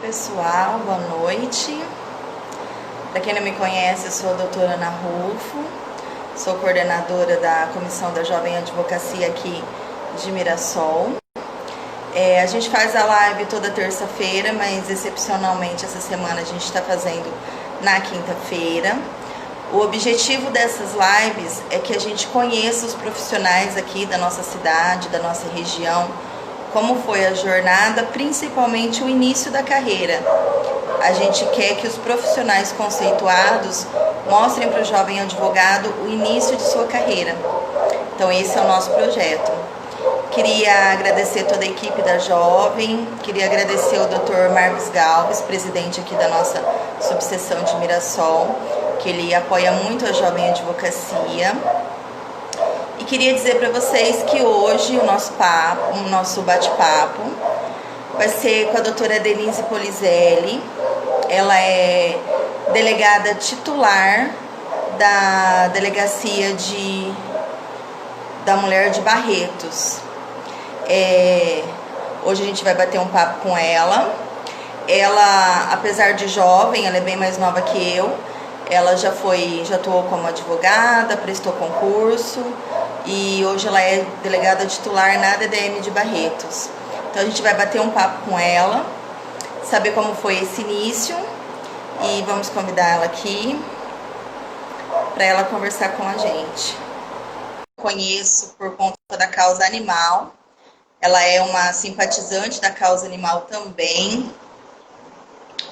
Pessoal, boa noite. Para quem não me conhece, eu sou a doutora Ana Rufo, sou coordenadora da Comissão da Jovem Advocacia aqui de Mirassol. A gente faz a live toda terça-feira, mas excepcionalmente essa semana a gente está fazendo na quinta-feira. O objetivo dessas lives é que a gente conheça os profissionais aqui da nossa cidade, da nossa região, como foi a jornada, principalmente o início da carreira. A gente quer que os profissionais conceituados mostrem para o jovem advogado o início de sua carreira. Então esse é o nosso projeto. Queria agradecer toda a equipe da Jovem, queria agradecer ao Dr. Marcos Galves, presidente aqui da nossa subseção de Mirassol, que ele apoia muito a Jovem Advocacia. E queria dizer para vocês que hoje o nosso bate-papo vai ser com a doutora Denise Polizelli. Ela é delegada titular da Delegacia da Mulher de Barretos. Hoje a gente vai bater um papo com ela. Ela, apesar de jovem, ela é bem mais nova que eu. Ela já atuou como advogada, prestou concurso e hoje ela é delegada titular na DDM de Barretos. Então a gente vai bater um papo com ela, saber como foi esse início e vamos convidar ela aqui para ela conversar com a gente. Conheço por conta da causa animal. Ela é uma simpatizante da causa animal também.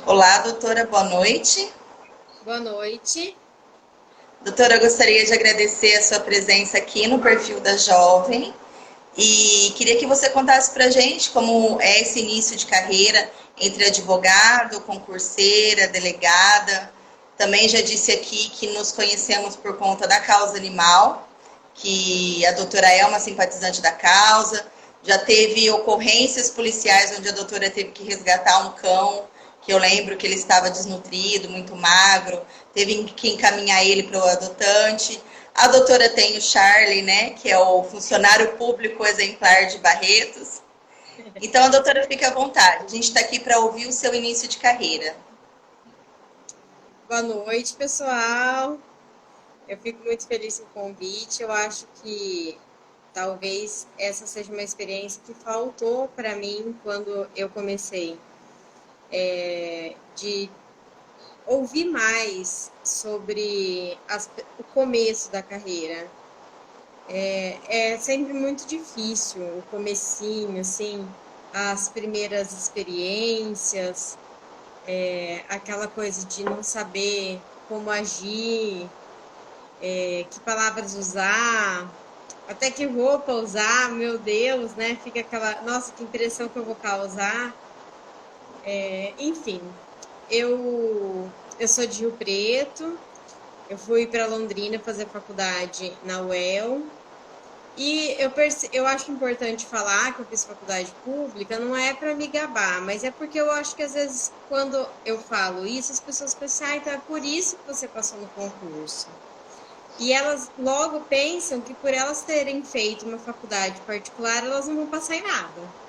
Olá, doutora, boa noite. Boa noite. Doutora, eu gostaria de agradecer a sua presença aqui no perfil da Jovem e queria que você contasse para a gente como é esse início de carreira entre advogado, concurseira, delegada. Também já disse aqui que nos conhecemos por conta da causa animal, que a doutora é uma simpatizante da causa, já teve ocorrências policiais onde a doutora teve que resgatar um cão, que eu lembro que ele estava desnutrido, muito magro, teve que encaminhar ele para o adotante. A doutora tem o Charlie, né, que é o funcionário público exemplar de Barretos. Então, a doutora fica à vontade. A gente está aqui para ouvir o seu início de carreira. Boa noite, pessoal. Eu fico muito feliz com o convite. Eu acho que talvez essa seja uma experiência que faltou para mim quando eu comecei. De ouvir mais sobre o começo da carreira. É sempre muito difícil o comecinho, assim, as primeiras experiências, aquela coisa de não saber como agir, que palavras usar, até que roupa usar, meu Deus, né? Fica aquela, nossa, que impressão que eu vou causar. Enfim, eu sou de Rio Preto, eu fui para Londrina fazer faculdade na UEL. E eu acho importante falar que eu fiz faculdade pública, não é para me gabar, mas é porque eu acho que às vezes quando eu falo isso, as pessoas pensam, ah, então é por isso que você passou no concurso. E elas logo pensam que por elas terem feito uma faculdade particular, elas não vão passar em nada.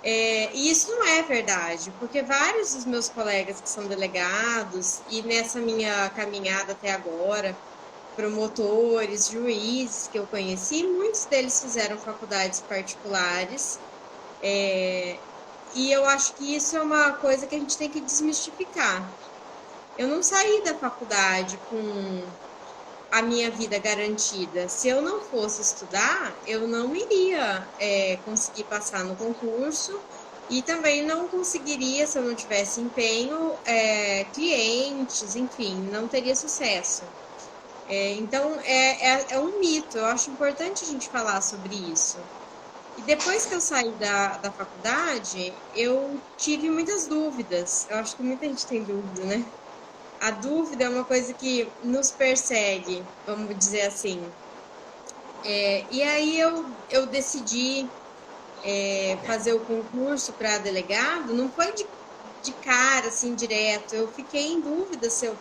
E isso não é verdade, porque vários dos meus colegas que são delegados, e nessa minha caminhada até agora, promotores, juízes que eu conheci, muitos deles fizeram faculdades particulares, e eu acho que isso é uma coisa que a gente tem que desmistificar. Eu não saí da faculdade com a minha vida garantida. Se eu não fosse estudar, eu não iria conseguir passar no concurso e também não conseguiria, se eu não tivesse empenho, clientes, enfim, não teria sucesso. Então, é um mito. Eu acho importante a gente falar sobre isso. E depois que eu saí da faculdade, eu tive muitas dúvidas. Eu acho que muita gente tem dúvida, né? A dúvida é uma coisa que nos persegue, vamos dizer assim. E aí eu decidi fazer o concurso para delegado, não foi de cara, assim, direto. Eu fiquei em dúvida se eu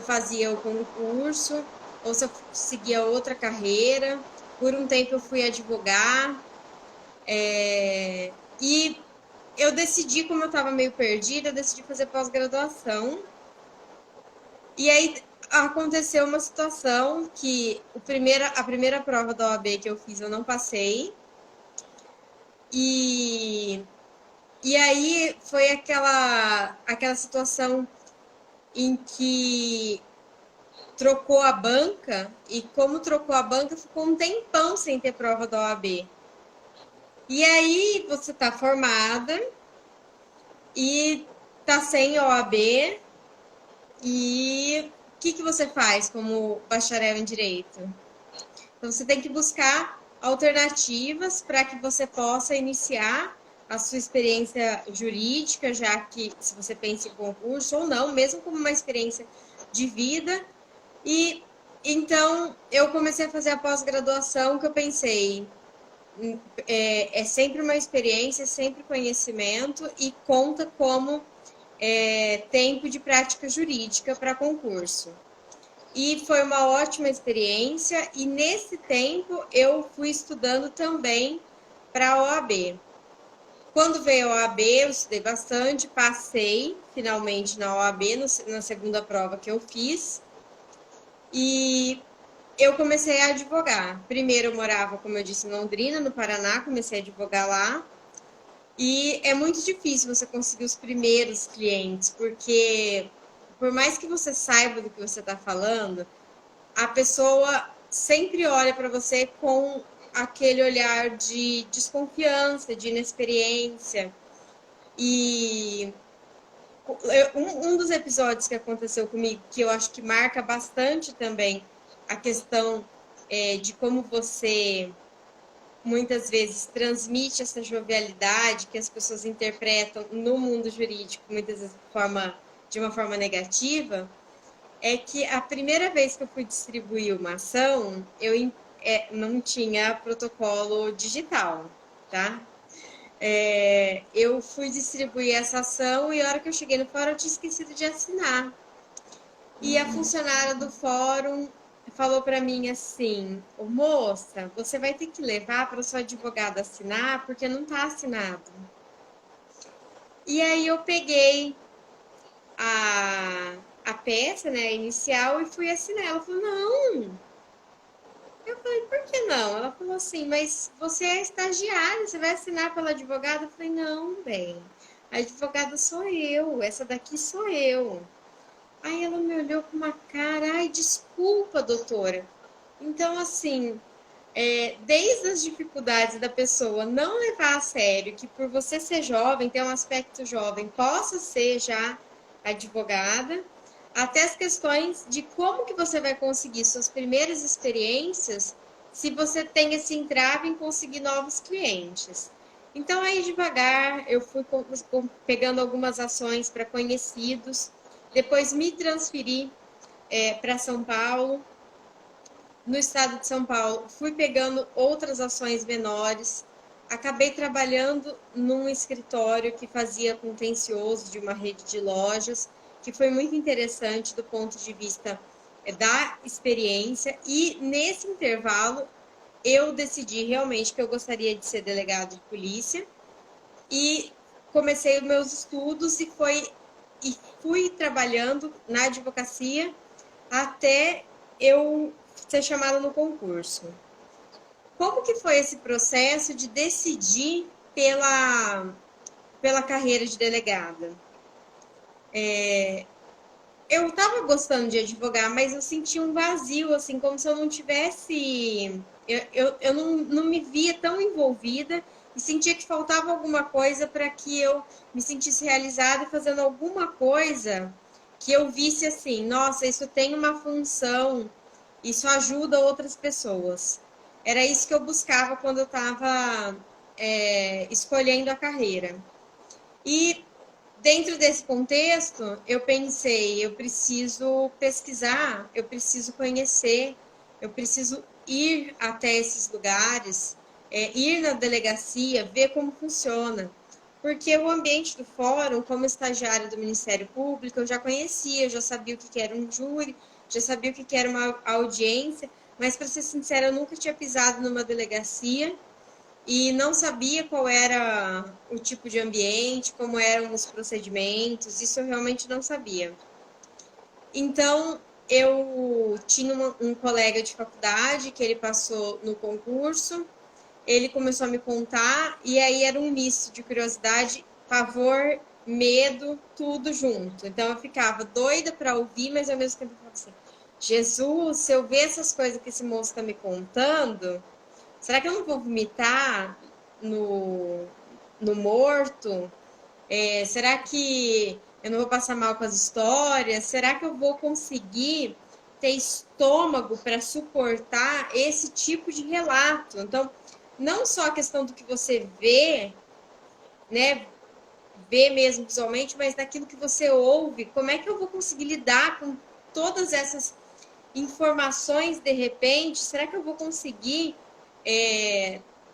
fazia o concurso ou se eu seguia outra carreira. Por um tempo eu fui advogar, e eu decidi, como eu estava meio perdida, eu decidi fazer pós-graduação. E aí aconteceu uma situação que a primeira prova da OAB que eu fiz eu não passei. E, e aí foi aquela situação em que trocou a banca, e como trocou a banca, ficou um tempão sem ter prova da OAB. E aí você tá formada e tá sem OAB, e o que você faz como bacharel em Direito? Então você tem que buscar alternativas para que você possa iniciar a sua experiência jurídica, já que se você pensa em concurso ou não, mesmo como uma experiência de vida. E então eu comecei a fazer a pós-graduação, que eu pensei, é sempre uma experiência, sempre conhecimento, e conta como tempo de prática jurídica para concurso. E foi uma ótima experiência, e nesse tempo eu fui estudando também para a OAB. Quando veio a OAB, eu estudei bastante, passei finalmente na OAB, na segunda prova que eu fiz, e eu comecei a advogar. Primeiro eu morava, como eu disse, em Londrina, no Paraná, comecei a advogar lá. E é muito difícil você conseguir os primeiros clientes, porque por mais que você saiba do que você está falando, a pessoa sempre olha para você com aquele olhar de desconfiança, de inexperiência. E um dos episódios que aconteceu comigo, que eu acho que marca bastante também a questão de como você muitas vezes transmite essa jovialidade que as pessoas interpretam no mundo jurídico, muitas vezes de uma forma negativa, é que a primeira vez que eu fui distribuir uma ação, eu não tinha protocolo digital, tá? Eu fui distribuir essa ação, e a hora que eu cheguei no fórum eu tinha esquecido de assinar. E a funcionária do fórum falou para mim assim: "Ô, moça, você vai ter que levar para sua advogada assinar, porque não está assinado". E aí eu peguei a peça, né, inicial, e fui assinar. Ela falou: "Não". Eu falei: "Por que não?". Ela falou assim: "Mas você é estagiária, você vai assinar pela advogada?". Eu falei: "Não, bem, a advogada sou eu, essa daqui sou eu". Aí ela me olhou com uma cara: "Ai, desculpa, doutora". Então, assim, desde as dificuldades da pessoa não levar a sério que, por você ser jovem, ter um aspecto jovem, possa ser já advogada, até as questões de como que você vai conseguir suas primeiras experiências se você tem esse entrave em conseguir novos clientes. Então, aí devagar, eu fui pegando algumas ações para conhecidos, depois me transferi para São Paulo. No estado de São Paulo, fui pegando outras ações menores, acabei trabalhando num escritório que fazia contencioso de uma rede de lojas, que foi muito interessante do ponto de vista da experiência, e nesse intervalo eu decidi realmente que eu gostaria de ser delegado de polícia, e comecei os meus estudos e fui trabalhando na advocacia até eu ser chamada no concurso. Como que foi esse processo de decidir pela carreira de delegada? Eu estava gostando de advogar, mas eu sentia um vazio, assim, como se eu não tivesse... Eu não me via tão envolvida, e sentia que faltava alguma coisa para que eu me sentisse realizada fazendo alguma coisa que eu visse assim: nossa, isso tem uma função, isso ajuda outras pessoas. Era isso que eu buscava quando eu estava escolhendo a carreira. E dentro desse contexto, eu pensei: eu preciso pesquisar, eu preciso conhecer, eu preciso ir até esses lugares, ir na delegacia, ver como funciona. Porque o ambiente do fórum, como estagiária do Ministério Público, eu já conhecia, eu já sabia o que era um júri, já sabia o que era uma audiência, mas, para ser sincera, eu nunca tinha pisado numa delegacia, e não sabia qual era o tipo de ambiente, como eram os procedimentos, isso eu realmente não sabia. Então, eu tinha um colega de faculdade que ele passou no concurso, ele começou a me contar, e aí era um misto de curiosidade, pavor, medo, tudo junto. Então eu ficava doida para ouvir, mas ao mesmo tempo eu ficava assim: Jesus, se eu ver essas coisas que esse moço está me contando, será que eu não vou vomitar no, no morto? Será que eu não vou passar mal com as histórias? Será que eu vou conseguir ter estômago para suportar esse tipo de relato? Então, não só a questão do que você vê, né, vê mesmo visualmente, mas daquilo que você ouve, como é que eu vou conseguir lidar com todas essas informações de repente? Será que eu vou conseguir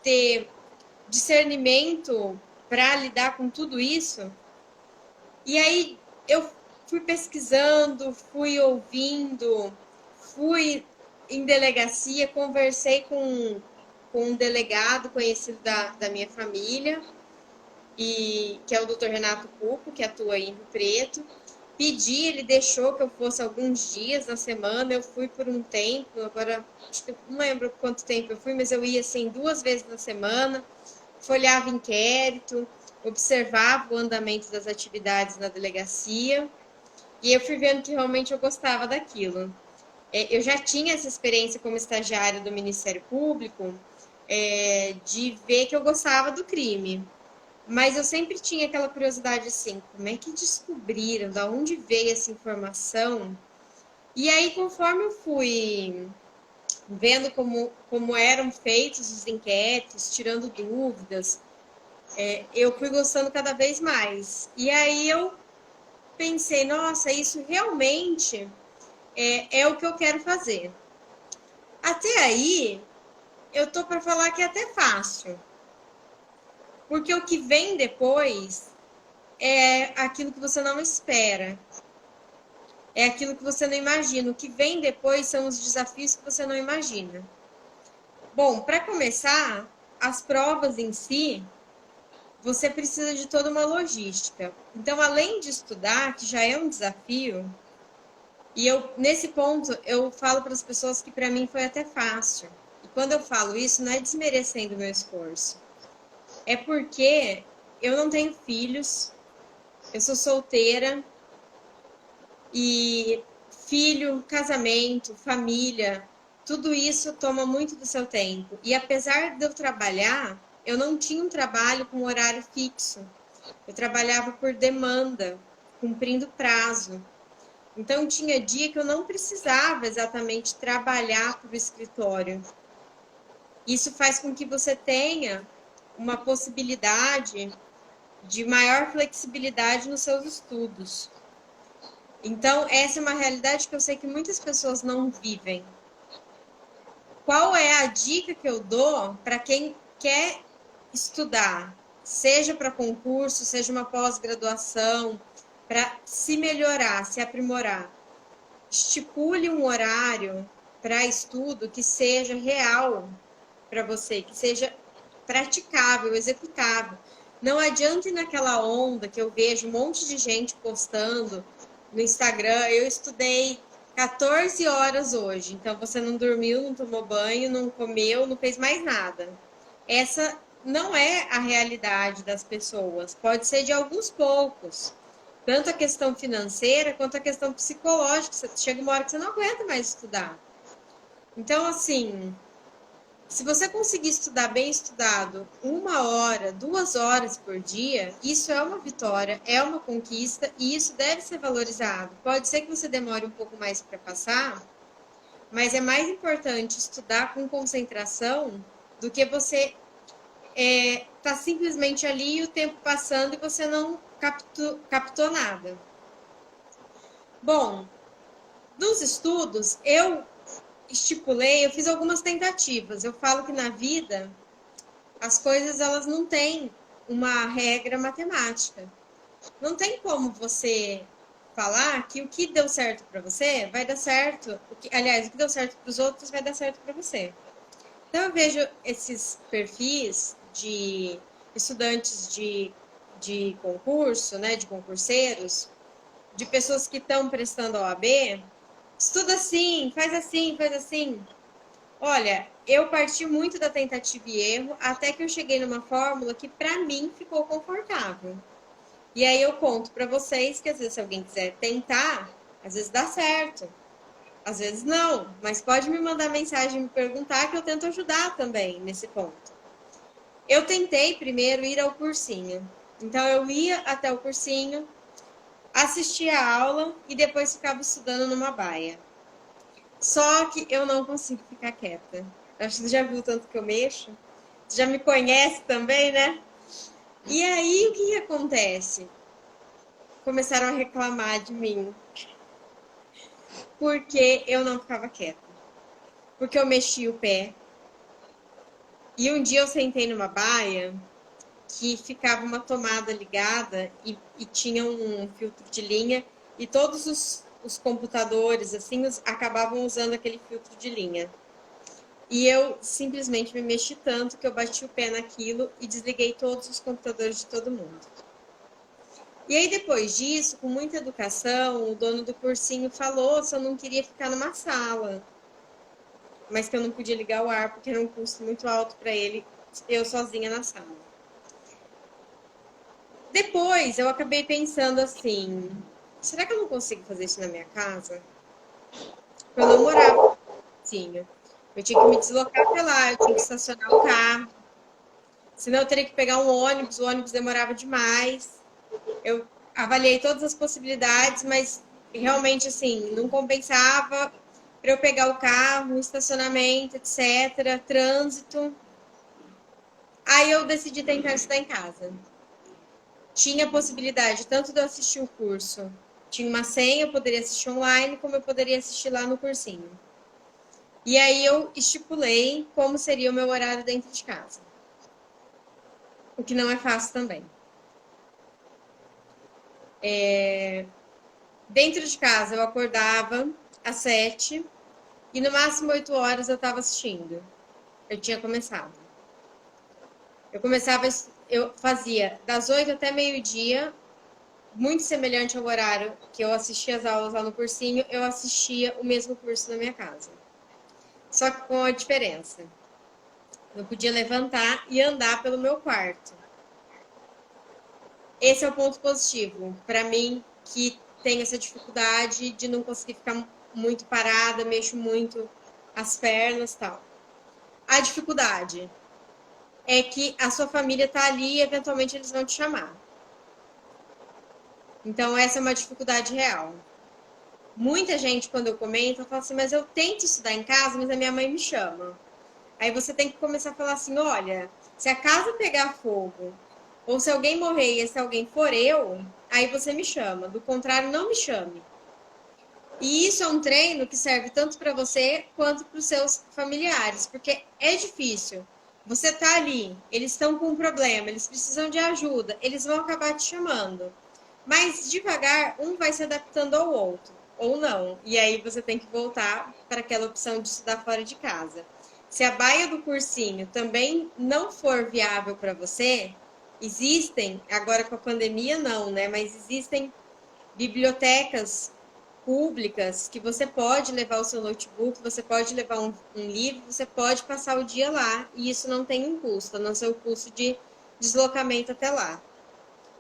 ter discernimento para lidar com tudo isso? E aí eu fui pesquisando, fui ouvindo, fui em delegacia, conversei com um delegado conhecido da minha família, e que é o Dr. Renato Pupo, que atua em Rio Preto. Pedi, ele deixou que eu fosse alguns dias na semana, eu fui por um tempo, agora acho que não lembro quanto tempo eu fui, mas eu ia assim 2 vezes na semana, folheava inquérito, observava o andamento das atividades na delegacia, e eu fui vendo que realmente eu gostava daquilo. Eu já tinha essa experiência como estagiária do Ministério Público, de ver que eu gostava do crime. Mas eu sempre tinha aquela curiosidade assim, como é que descobriram, da onde veio essa informação? E aí, conforme eu fui vendo como eram feitos os inquéritos, tirando dúvidas, eu fui gostando cada vez mais. E aí eu pensei, nossa, isso realmente é o que eu quero fazer. Até aí, eu tô para falar que é até fácil, porque o que vem depois é aquilo que você não espera, é aquilo que você não imagina. O que vem depois são os desafios que você não imagina. Bom, para começar, as provas em si, você precisa de toda uma logística. Então, além de estudar, que já é um desafio, e eu nesse ponto eu falo para as pessoas que para mim foi até fácil. E quando eu falo isso, não é desmerecendo o meu esforço. É porque eu não tenho filhos, eu sou solteira, e filho, casamento, família, tudo isso toma muito do seu tempo. E apesar de eu trabalhar, eu não tinha um trabalho com horário fixo. Eu trabalhava por demanda, cumprindo prazo. Então tinha dia que eu não precisava exatamente trabalhar para o escritório. Isso faz com que você tenha uma possibilidade de maior flexibilidade nos seus estudos. Então, essa é uma realidade que eu sei que muitas pessoas não vivem. Qual é a dica que eu dou para quem quer estudar, seja para concurso, seja uma pós-graduação, para se melhorar, se aprimorar? Estipule um horário para estudo que seja real para você, que seja praticável, executável. Não adianta ir naquela onda que eu vejo um monte de gente postando no Instagram. Eu estudei 14 horas hoje, então você não dormiu, não tomou banho, não comeu, não fez mais nada. Essa não é a realidade das pessoas, pode ser de alguns poucos. Tanto a questão financeira quanto a questão psicológica. Chega uma hora que você não aguenta mais estudar. Então, assim, se você conseguir estudar bem estudado 1 hora, 2 horas por dia, isso é uma vitória, é uma conquista e isso deve ser valorizado. Pode ser que você demore um pouco mais para passar, mas é mais importante estudar com concentração do que você tá simplesmente ali e o tempo passando e você não captou nada. Bom, nos estudos, eu fiz algumas tentativas. Eu falo que na vida as coisas elas não têm uma regra matemática. Não tem como você falar que o que deu certo para você vai dar certo, aliás, o que deu certo para os outros vai dar certo para você. Então eu vejo esses perfis de estudantes de concurso, né, de concurseiros, de pessoas que estão prestando a OAB, estuda assim, faz assim, faz assim. Olha, eu parti muito da tentativa e erro até que eu cheguei numa fórmula que para mim ficou confortável. E aí eu conto para vocês que às vezes se alguém quiser tentar, às vezes dá certo, às vezes não, mas pode me mandar mensagem e me perguntar que eu tento ajudar também nesse ponto. Eu tentei primeiro ir ao cursinho. Então eu ia até o cursinho, assistia a aula e depois ficava estudando numa baia. Só que eu não consigo ficar quieta. Acho que você já viu o tanto que eu mexo. Você já me conhece também, né? E aí o que acontece? Começaram a reclamar de mim. Porque eu não ficava quieta. Porque eu mexia o pé. E um dia eu sentei numa baia que ficava uma tomada ligada e tinha um filtro de linha e todos os computadores assim acabavam usando aquele filtro de linha. E eu simplesmente me mexi tanto que eu bati o pé naquilo e desliguei todos os computadores de todo mundo. E aí depois disso, com muita educação, o dono do cursinho falou se eu não queria ficar numa sala, mas que eu não podia ligar o ar porque era um custo muito alto para ele, eu sozinha na sala. Depois eu acabei pensando assim, será que eu não consigo fazer isso na minha casa? Eu não morava no cursinho. Eu tinha que me deslocar até lá, eu tinha que estacionar o carro. Senão eu teria que pegar um ônibus, o ônibus demorava demais. Eu avaliei todas as possibilidades, mas realmente assim, não compensava para eu pegar o carro, estacionamento, etc., trânsito. Aí eu decidi tentar estudar em casa. Tinha a possibilidade tanto de eu assistir o curso, tinha uma senha, eu poderia assistir online, como eu poderia assistir lá no cursinho. E aí eu estipulei como seria o meu horário dentro de casa. O que não é fácil também. Dentro de casa eu acordava às 7 e no máximo 8 horas eu estava assistindo. Eu tinha começado. Eu fazia das 8 até meio-dia, muito semelhante ao horário que eu assistia as aulas lá no cursinho, eu assistia o mesmo curso na minha casa. Só que com a diferença. Eu podia levantar e andar pelo meu quarto. Esse é o ponto positivo. Para mim, que tem essa dificuldade de não conseguir ficar muito parada, mexo muito as pernas e tal. A dificuldade é que a sua família está ali e eventualmente eles vão te chamar. Então, essa é uma dificuldade real. Muita gente, quando eu comento, fala assim, mas eu tento estudar em casa, mas a minha mãe me chama. Aí você tem que começar a falar assim, olha, se a casa pegar fogo, ou se alguém morrer e se alguém for eu, aí você me chama. Do contrário, não me chame. E isso é um treino que serve tanto para você quanto para os seus familiares, porque é difícil. Você tá ali, eles estão com um problema, eles precisam de ajuda, eles vão acabar te chamando. Mas devagar, um vai se adaptando ao outro, ou não. E aí você tem que voltar para aquela opção de estudar fora de casa. Se a baia do cursinho também não for viável para você, existem, agora com a pandemia não, né? Mas existem bibliotecas públicas que você pode levar o seu notebook, você pode levar um livro, você pode passar o dia lá e isso não tem um custo, a não ser o custo de deslocamento até lá.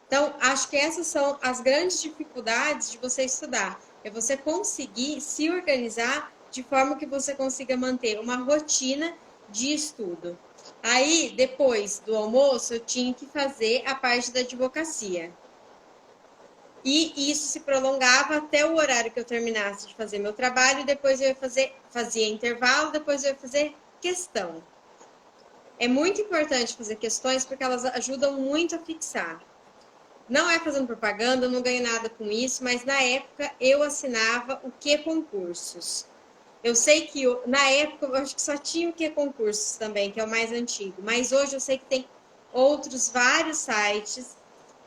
Então, acho que essas são as grandes dificuldades de você estudar. É você conseguir se organizar de forma que você consiga manter uma rotina de estudo. Aí, depois do almoço, eu tinha que fazer a parte da advocacia. E isso se prolongava até o horário que eu terminasse de fazer meu trabalho, e depois eu fazia intervalo, depois eu ia fazer questão. É muito importante fazer questões porque elas ajudam muito a fixar. Não é fazendo propaganda, eu não ganho nada com isso, mas na época eu assinava o Que Concursos. Eu sei que na época eu acho que só tinha o Que Concursos também, que é o mais antigo, mas hoje eu sei que tem outros vários sites.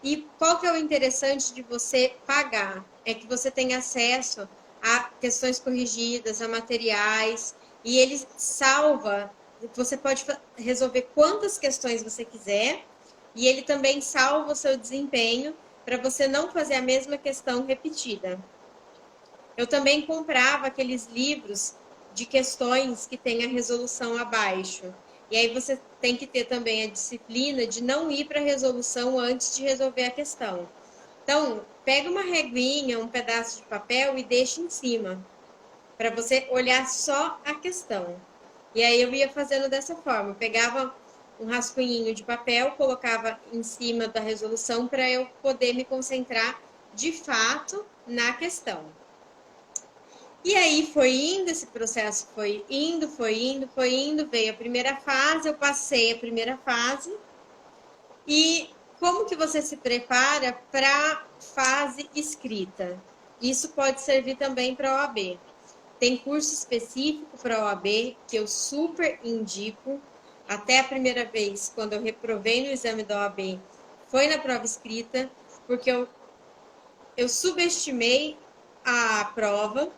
E qual que é o interessante de você pagar? É que você tem acesso a questões corrigidas, a materiais, e ele salva você pode resolver quantas questões você quiser, e ele também salva o seu desempenho para você não fazer a mesma questão repetida. Eu também comprava aqueles livros de questões que tem a resolução abaixo. E aí você tem que ter também a disciplina de não ir para a resolução antes de resolver a questão. Então, pega uma reguinha, um pedaço de papel e deixa em cima, para você olhar só a questão. E aí eu ia fazendo dessa forma, eu pegava um rascunhinho de papel, colocava em cima da resolução para eu poder me concentrar de fato na questão. E aí foi indo, esse processo foi indo, veio a primeira fase, eu passei a primeira fase. E como que você se prepara para a fase escrita? Isso pode servir também para a OAB. Tem curso específico para a OAB que eu super indico. Até a primeira vez, quando eu reprovei no exame da OAB, foi na prova escrita, porque eu subestimei a prova.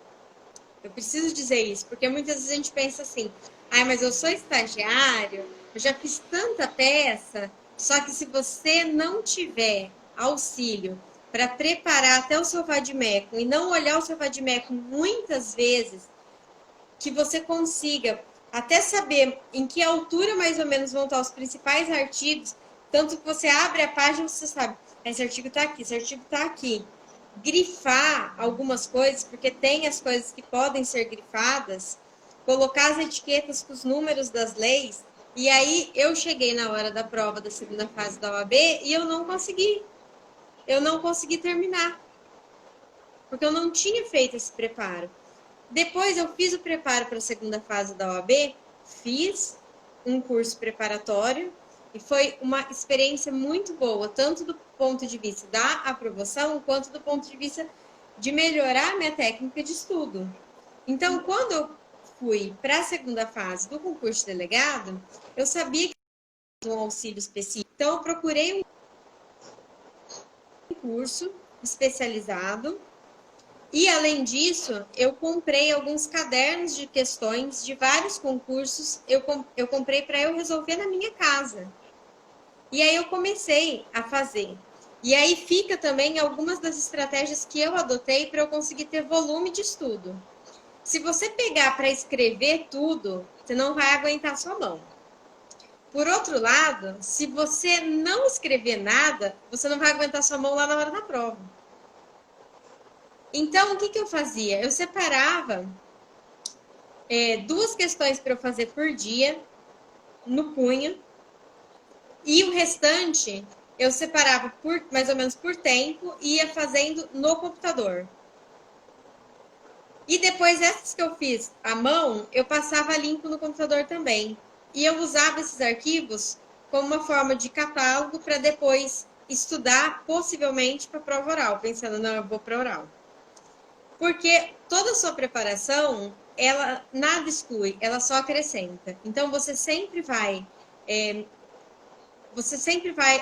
Eu preciso dizer isso, porque muitas vezes a gente pensa assim, ai, mas eu sou estagiário, eu já fiz tanta peça, só que se você não tiver auxílio para preparar até o seu vadimécum e não olhar o seu vadimécum muitas vezes, que você consiga até saber em que altura mais ou menos vão estar os principais artigos, tanto que você abre a página e você sabe, esse artigo está aqui, esse artigo está aqui. Grifar algumas coisas, porque tem as coisas que podem ser grifadas, colocar as etiquetas com os números das leis, e aí eu cheguei na hora da prova da segunda fase da OAB e eu não consegui. Eu não consegui terminar, porque eu não tinha feito esse preparo. Depois eu fiz o preparo para a segunda fase da OAB, fiz um curso preparatório e foi uma experiência muito boa, tanto do ponto de vista da aprovação, quanto do ponto de vista de melhorar a minha técnica de estudo. Então, quando eu fui para a segunda fase do concurso de delegado, eu sabia que tinha um auxílio específico. Então, eu procurei um curso especializado. E, além disso, eu comprei alguns cadernos de questões de vários concursos. Eu comprei para eu resolver na minha casa. E aí eu comecei a fazer. E aí fica também algumas das estratégias que eu adotei para eu conseguir ter volume de estudo. Se você pegar para escrever tudo, você não vai aguentar sua mão. Por outro lado, se você não escrever nada, você não vai aguentar sua mão lá na hora da prova. Então, o que eu fazia? Eu separava duas questões para eu fazer por dia, no punho, e o restante eu separava por mais ou menos por tempo e ia fazendo no computador. E depois, essas que eu fiz à mão, eu passava limpo no computador também. E eu usava esses arquivos como uma forma de catálogo para depois estudar, possivelmente, para a prova oral, pensando, não, eu vou para oral. Porque toda a sua preparação, ela nada exclui, ela só acrescenta. Então, você sempre vai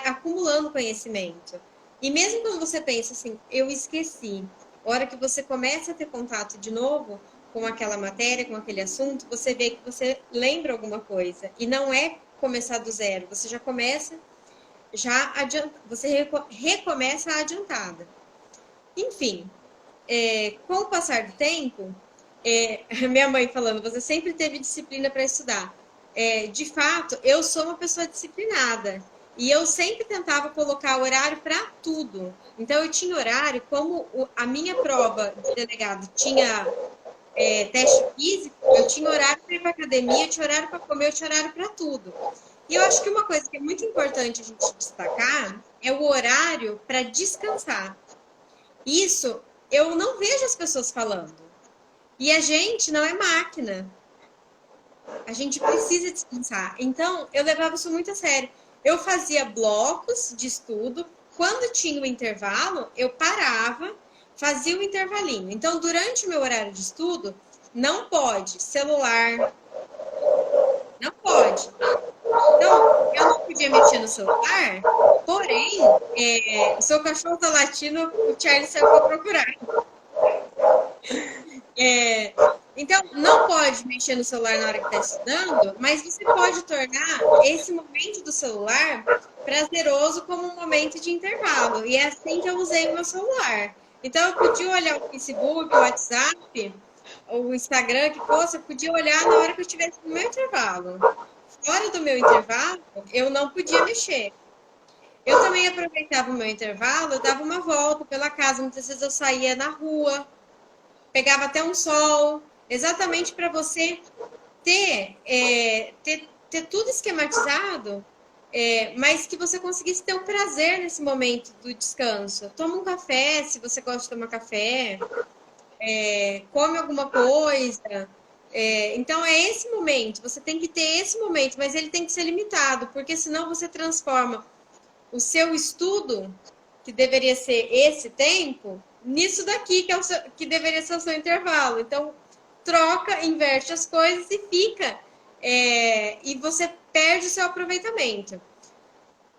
acumulando conhecimento. E mesmo quando você pensa assim, eu esqueci, a hora que você começa a ter contato de novo com aquela matéria, com aquele assunto, você vê que você lembra alguma coisa. E não é começar do zero, você já começa, você recomeça a adiantada. Enfim, com o passar do tempo, minha mãe falando, você sempre teve disciplina para estudar. De fato, eu sou uma pessoa disciplinada. E eu sempre tentava colocar horário para tudo. Então, eu tinha horário, como a minha prova de delegado tinha teste físico, eu tinha horário para ir para academia, eu tinha horário para comer, eu tinha horário para tudo. E eu acho que uma coisa que é muito importante a gente destacar é o horário para descansar. Isso eu não vejo as pessoas falando. E a gente não é máquina. A gente precisa descansar. Então, eu levava isso muito a sério. Eu fazia blocos de estudo. Quando tinha o intervalo, eu parava, fazia o intervalinho. Então, durante o meu horário de estudo, não pode celular, não pode. Então, eu não podia mexer no celular, porém, o seu cachorro tá latindo, o Charlie saiu para procurar. Então, não pode mexer no celular na hora que está estudando, mas você pode tornar esse momento do celular prazeroso como um momento de intervalo. E é assim que eu usei o meu celular. Então, eu podia olhar o Facebook, o WhatsApp, o Instagram, que fosse, eu podia olhar na hora que eu estivesse no meu intervalo. Fora do meu intervalo, eu não podia mexer. Eu também aproveitava o meu intervalo, eu dava uma volta pela casa. Muitas vezes eu saía na rua, pegava até um sol, exatamente para você ter tudo esquematizado, mas que você conseguisse ter o prazer nesse momento do descanso. Toma um café, se você gosta de tomar café, come alguma coisa. Então é esse momento, você tem que ter esse momento, mas ele tem que ser limitado, porque senão você transforma o seu estudo, que deveria ser esse tempo, nisso daqui, que deveria ser o seu intervalo. Então, troca, inverte as coisas e fica. E você perde o seu aproveitamento.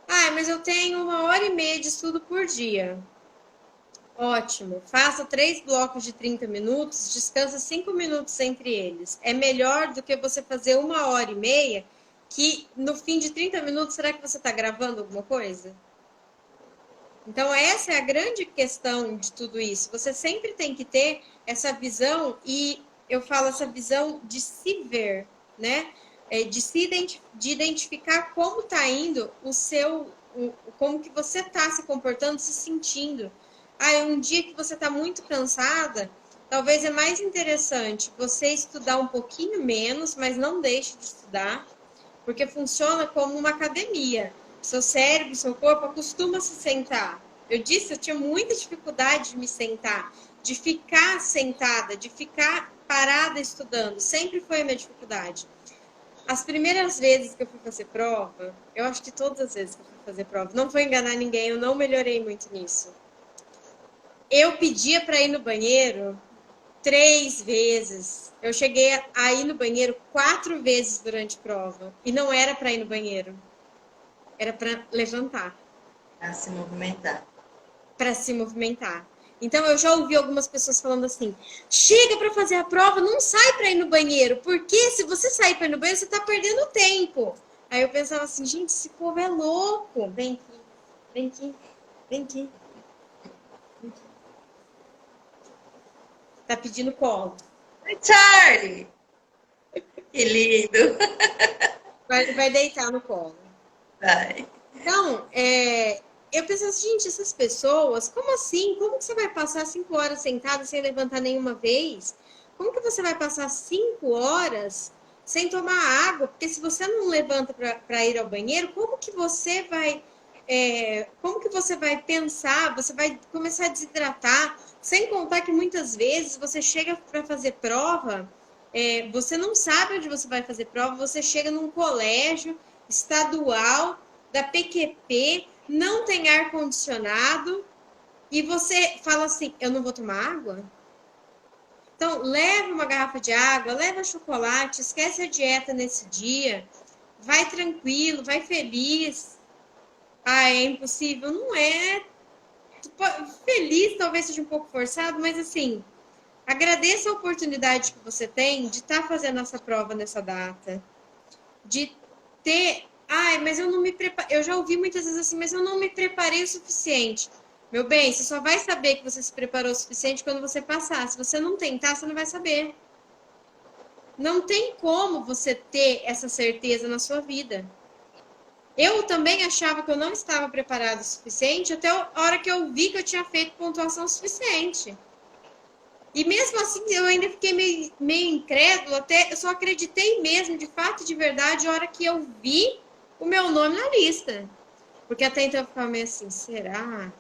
Ah, mas eu tenho 1h30 de estudo por dia. Ótimo. Faça 3 blocos de 30 minutos, descansa 5 minutos entre eles. É melhor do que você fazer 1h30, que no fim de 30 minutos, será que você está gravando alguma coisa? Então, essa é a grande questão de tudo isso. Você sempre tem que ter essa visão, e eu falo essa visão de se ver, né? De identificar como está indo como que você está se comportando, se sentindo. Um dia que você está muito cansada, talvez é mais interessante você estudar um pouquinho menos, mas não deixe de estudar, porque funciona como uma academia. Seu cérebro, seu corpo acostuma a se sentar. Eu disse, eu tinha muita dificuldade de me sentar, de ficar sentada, de ficar parada estudando. Sempre foi a minha dificuldade. As primeiras vezes que eu fui fazer prova, eu acho que todas as vezes que eu fui fazer prova, não vou enganar ninguém, eu não melhorei muito nisso. Eu pedia para ir no banheiro 3 vezes. Eu cheguei a ir no banheiro 4 vezes durante a prova. E não era para ir no banheiro. Era para levantar. Para se movimentar. Para se movimentar. Então, eu já ouvi algumas pessoas falando assim: chega para fazer a prova, não sai para ir no banheiro, porque se você sair para ir no banheiro, você está perdendo tempo. Aí eu pensava assim: gente, esse povo é louco. Vem aqui, vem aqui, vem aqui. Tá pedindo colo. Oi, Charlie! Que lindo! Vai deitar no colo. Vai. Então, eu penso assim, gente, essas pessoas, como assim? Como que você vai passar 5 horas sentada sem levantar nenhuma vez? Como que você vai passar 5 horas sem tomar água? Porque se você não levanta para ir ao banheiro, como que você vai pensar? Você vai começar a desidratar. Sem contar que muitas vezes você chega para fazer prova, você não sabe onde você vai fazer prova, você chega num colégio estadual da PQP, não tem ar-condicionado, e você fala assim, eu não vou tomar água? Então, leva uma garrafa de água, leva chocolate, esquece a dieta nesse dia, vai tranquilo, vai feliz. É impossível? Não é. Feliz talvez seja um pouco forçado, mas assim, agradeça a oportunidade que você tem de estar fazendo essa prova nessa data, de ter... mas eu não me preparei. Eu já ouvi muitas vezes assim, mas eu não me preparei o suficiente. Meu bem, você só vai saber que você se preparou o suficiente quando você passar. Se você não tentar, você não vai saber. Não tem como você ter essa certeza na sua vida. Eu também achava que eu não estava preparada o suficiente até a hora que eu vi que eu tinha feito pontuação suficiente. E mesmo assim, eu ainda fiquei meio incrédulo, até eu só acreditei mesmo, de fato, de verdade, a hora que eu vi o meu nome na lista. Porque até então eu ficava meio assim, será?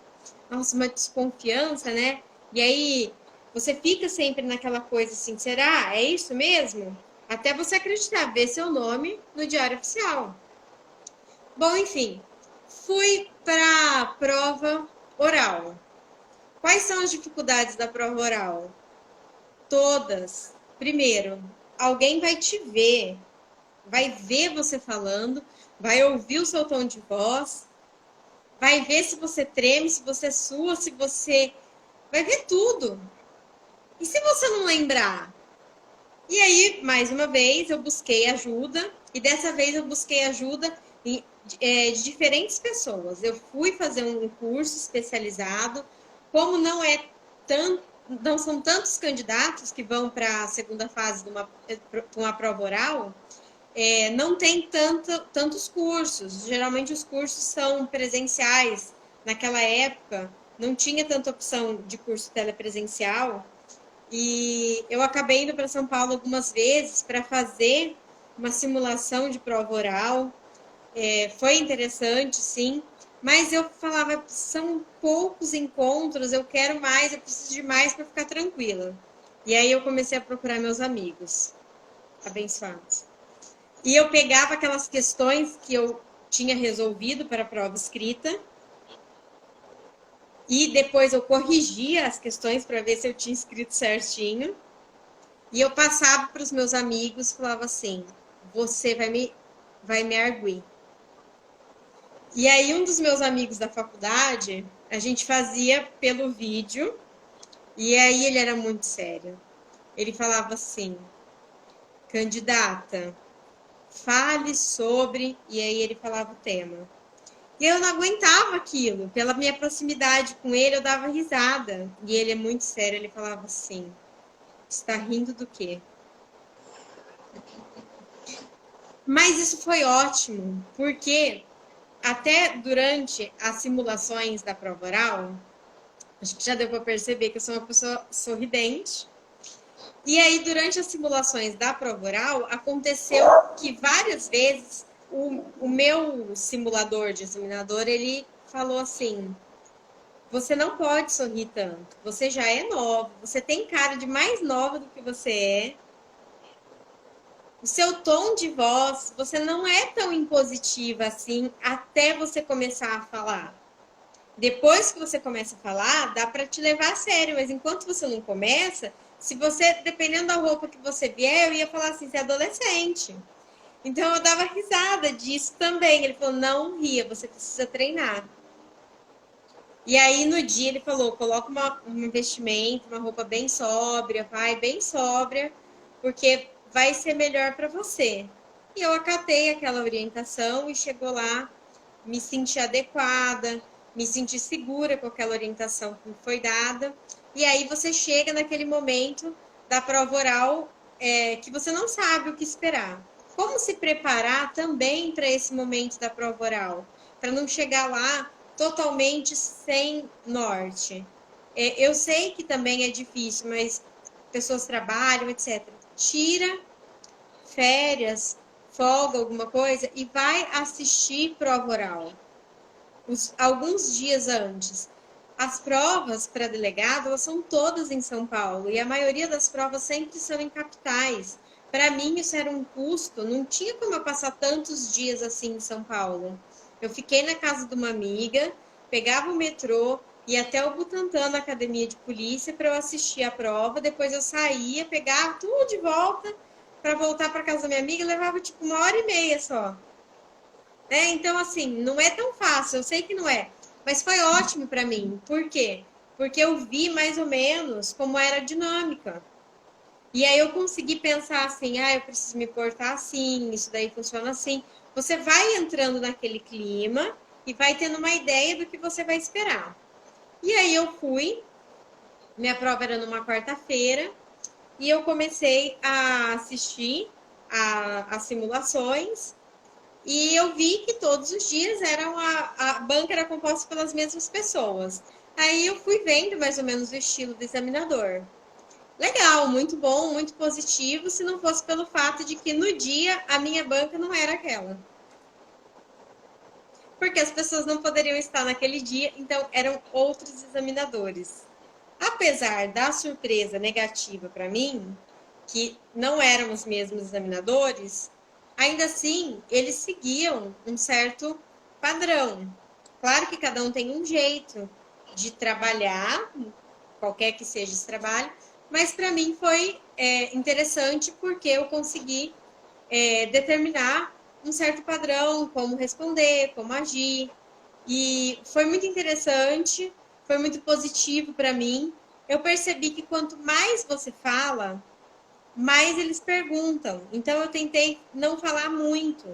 Nossa, uma desconfiança, né? E aí, você fica sempre naquela coisa assim, será? É isso mesmo? Até você acreditar, ver seu nome no Diário Oficial. Bom, enfim, fui para a prova oral. Quais são as dificuldades da prova oral? Todas. Primeiro, alguém vai te ver, vai ver você falando, vai ouvir o seu tom de voz, vai ver se você treme, se você sua, se você... vai ver tudo. E se você não lembrar? E aí, mais uma vez, eu busquei ajuda, e dessa vez eu busquei ajuda de diferentes pessoas. Eu fui fazer um curso especializado, como não são tantos candidatos que vão para a segunda fase de uma prova oral, não tem tantos cursos. Geralmente os cursos são presenciais. Naquela época, não tinha tanta opção de curso telepresencial. E eu acabei indo para São Paulo algumas vezes para fazer uma simulação de prova oral. Foi interessante, sim. Mas eu falava, são poucos encontros, eu quero mais, eu preciso de mais para ficar tranquila. E aí eu comecei a procurar meus amigos abençoados. E eu pegava aquelas questões que eu tinha resolvido para a prova escrita e depois eu corrigia as questões para ver se eu tinha escrito certinho. E eu passava para os meus amigos, falava assim: você vai me arguir. E aí um dos meus amigos da faculdade, a gente fazia pelo vídeo, e aí ele era muito sério. Ele falava assim: candidata, fale sobre, e aí ele falava o tema. E eu não aguentava aquilo. Pela minha proximidade com ele, eu dava risada. E ele é muito sério, ele falava assim: está rindo do quê? Mas isso foi ótimo, porque até durante as simulações da prova oral, acho que já deu para perceber que eu sou uma pessoa sorridente. E aí, durante as simulações da prova oral, aconteceu que várias vezes o meu simulador de examinador, ele falou assim: você não pode sorrir tanto, você já é nova, você tem cara de mais nova do que você é. O seu tom de voz, você não é tão impositiva assim até você começar a falar. Depois que você começa a falar, dá para te levar a sério, mas enquanto você não começa, se você, dependendo da roupa que você vier, eu ia falar assim, você é adolescente. Então eu dava risada disso também. Ele falou, não ria, você precisa treinar. E aí no dia ele falou, coloca um vestimento, uma roupa bem sóbria, vai bem sóbria, porque vai ser melhor para você. E eu acatei aquela orientação e chegou lá, me senti adequada, me senti segura com aquela orientação que me foi dada. E aí você chega naquele momento da prova oral que você não sabe o que esperar. Como se preparar também para esse momento da prova oral? Para não chegar lá totalmente sem norte. Eu sei que também é difícil, mas pessoas trabalham, etc. Tira férias, folga, alguma coisa, e vai assistir prova oral. Alguns dias antes. As provas para delegado, elas são todas em São Paulo, e a maioria das provas sempre são em capitais. Para mim, isso era um custo, não tinha como eu passar tantos dias assim em São Paulo. Eu fiquei na casa de uma amiga, pegava o metrô, ia até o Butantã, na academia de polícia, para eu assistir a prova, depois eu saía, pegava tudo de volta, para voltar para casa da minha amiga, levava tipo 1h30 só. Então, assim, não é tão fácil, eu sei que não é, mas foi ótimo para mim. Por quê? Porque eu vi mais ou menos como era a dinâmica. E aí eu consegui pensar assim, eu preciso me portar assim, isso daí funciona assim. Você vai entrando naquele clima e vai tendo uma ideia do que você vai esperar. E aí eu fui, minha prova era numa quarta-feira, e eu comecei a assistir as simulações. E eu vi que todos os dias a banca era composta pelas mesmas pessoas. Aí eu fui vendo mais ou menos o estilo do examinador. Legal, muito bom, muito positivo, se não fosse pelo fato de que no dia a minha banca não era aquela. Porque as pessoas não poderiam estar naquele dia, então eram outros examinadores. Apesar da surpresa negativa para mim, que não eram os mesmos examinadores, ainda assim eles seguiam um certo padrão. Claro que cada um tem um jeito de trabalhar, qualquer que seja esse trabalho, mas para mim foi interessante porque eu consegui determinar um certo padrão, como responder, como agir. E foi muito interessante, foi muito positivo para mim. Eu percebi que quanto mais você fala, mas eles perguntam. Então eu tentei não falar muito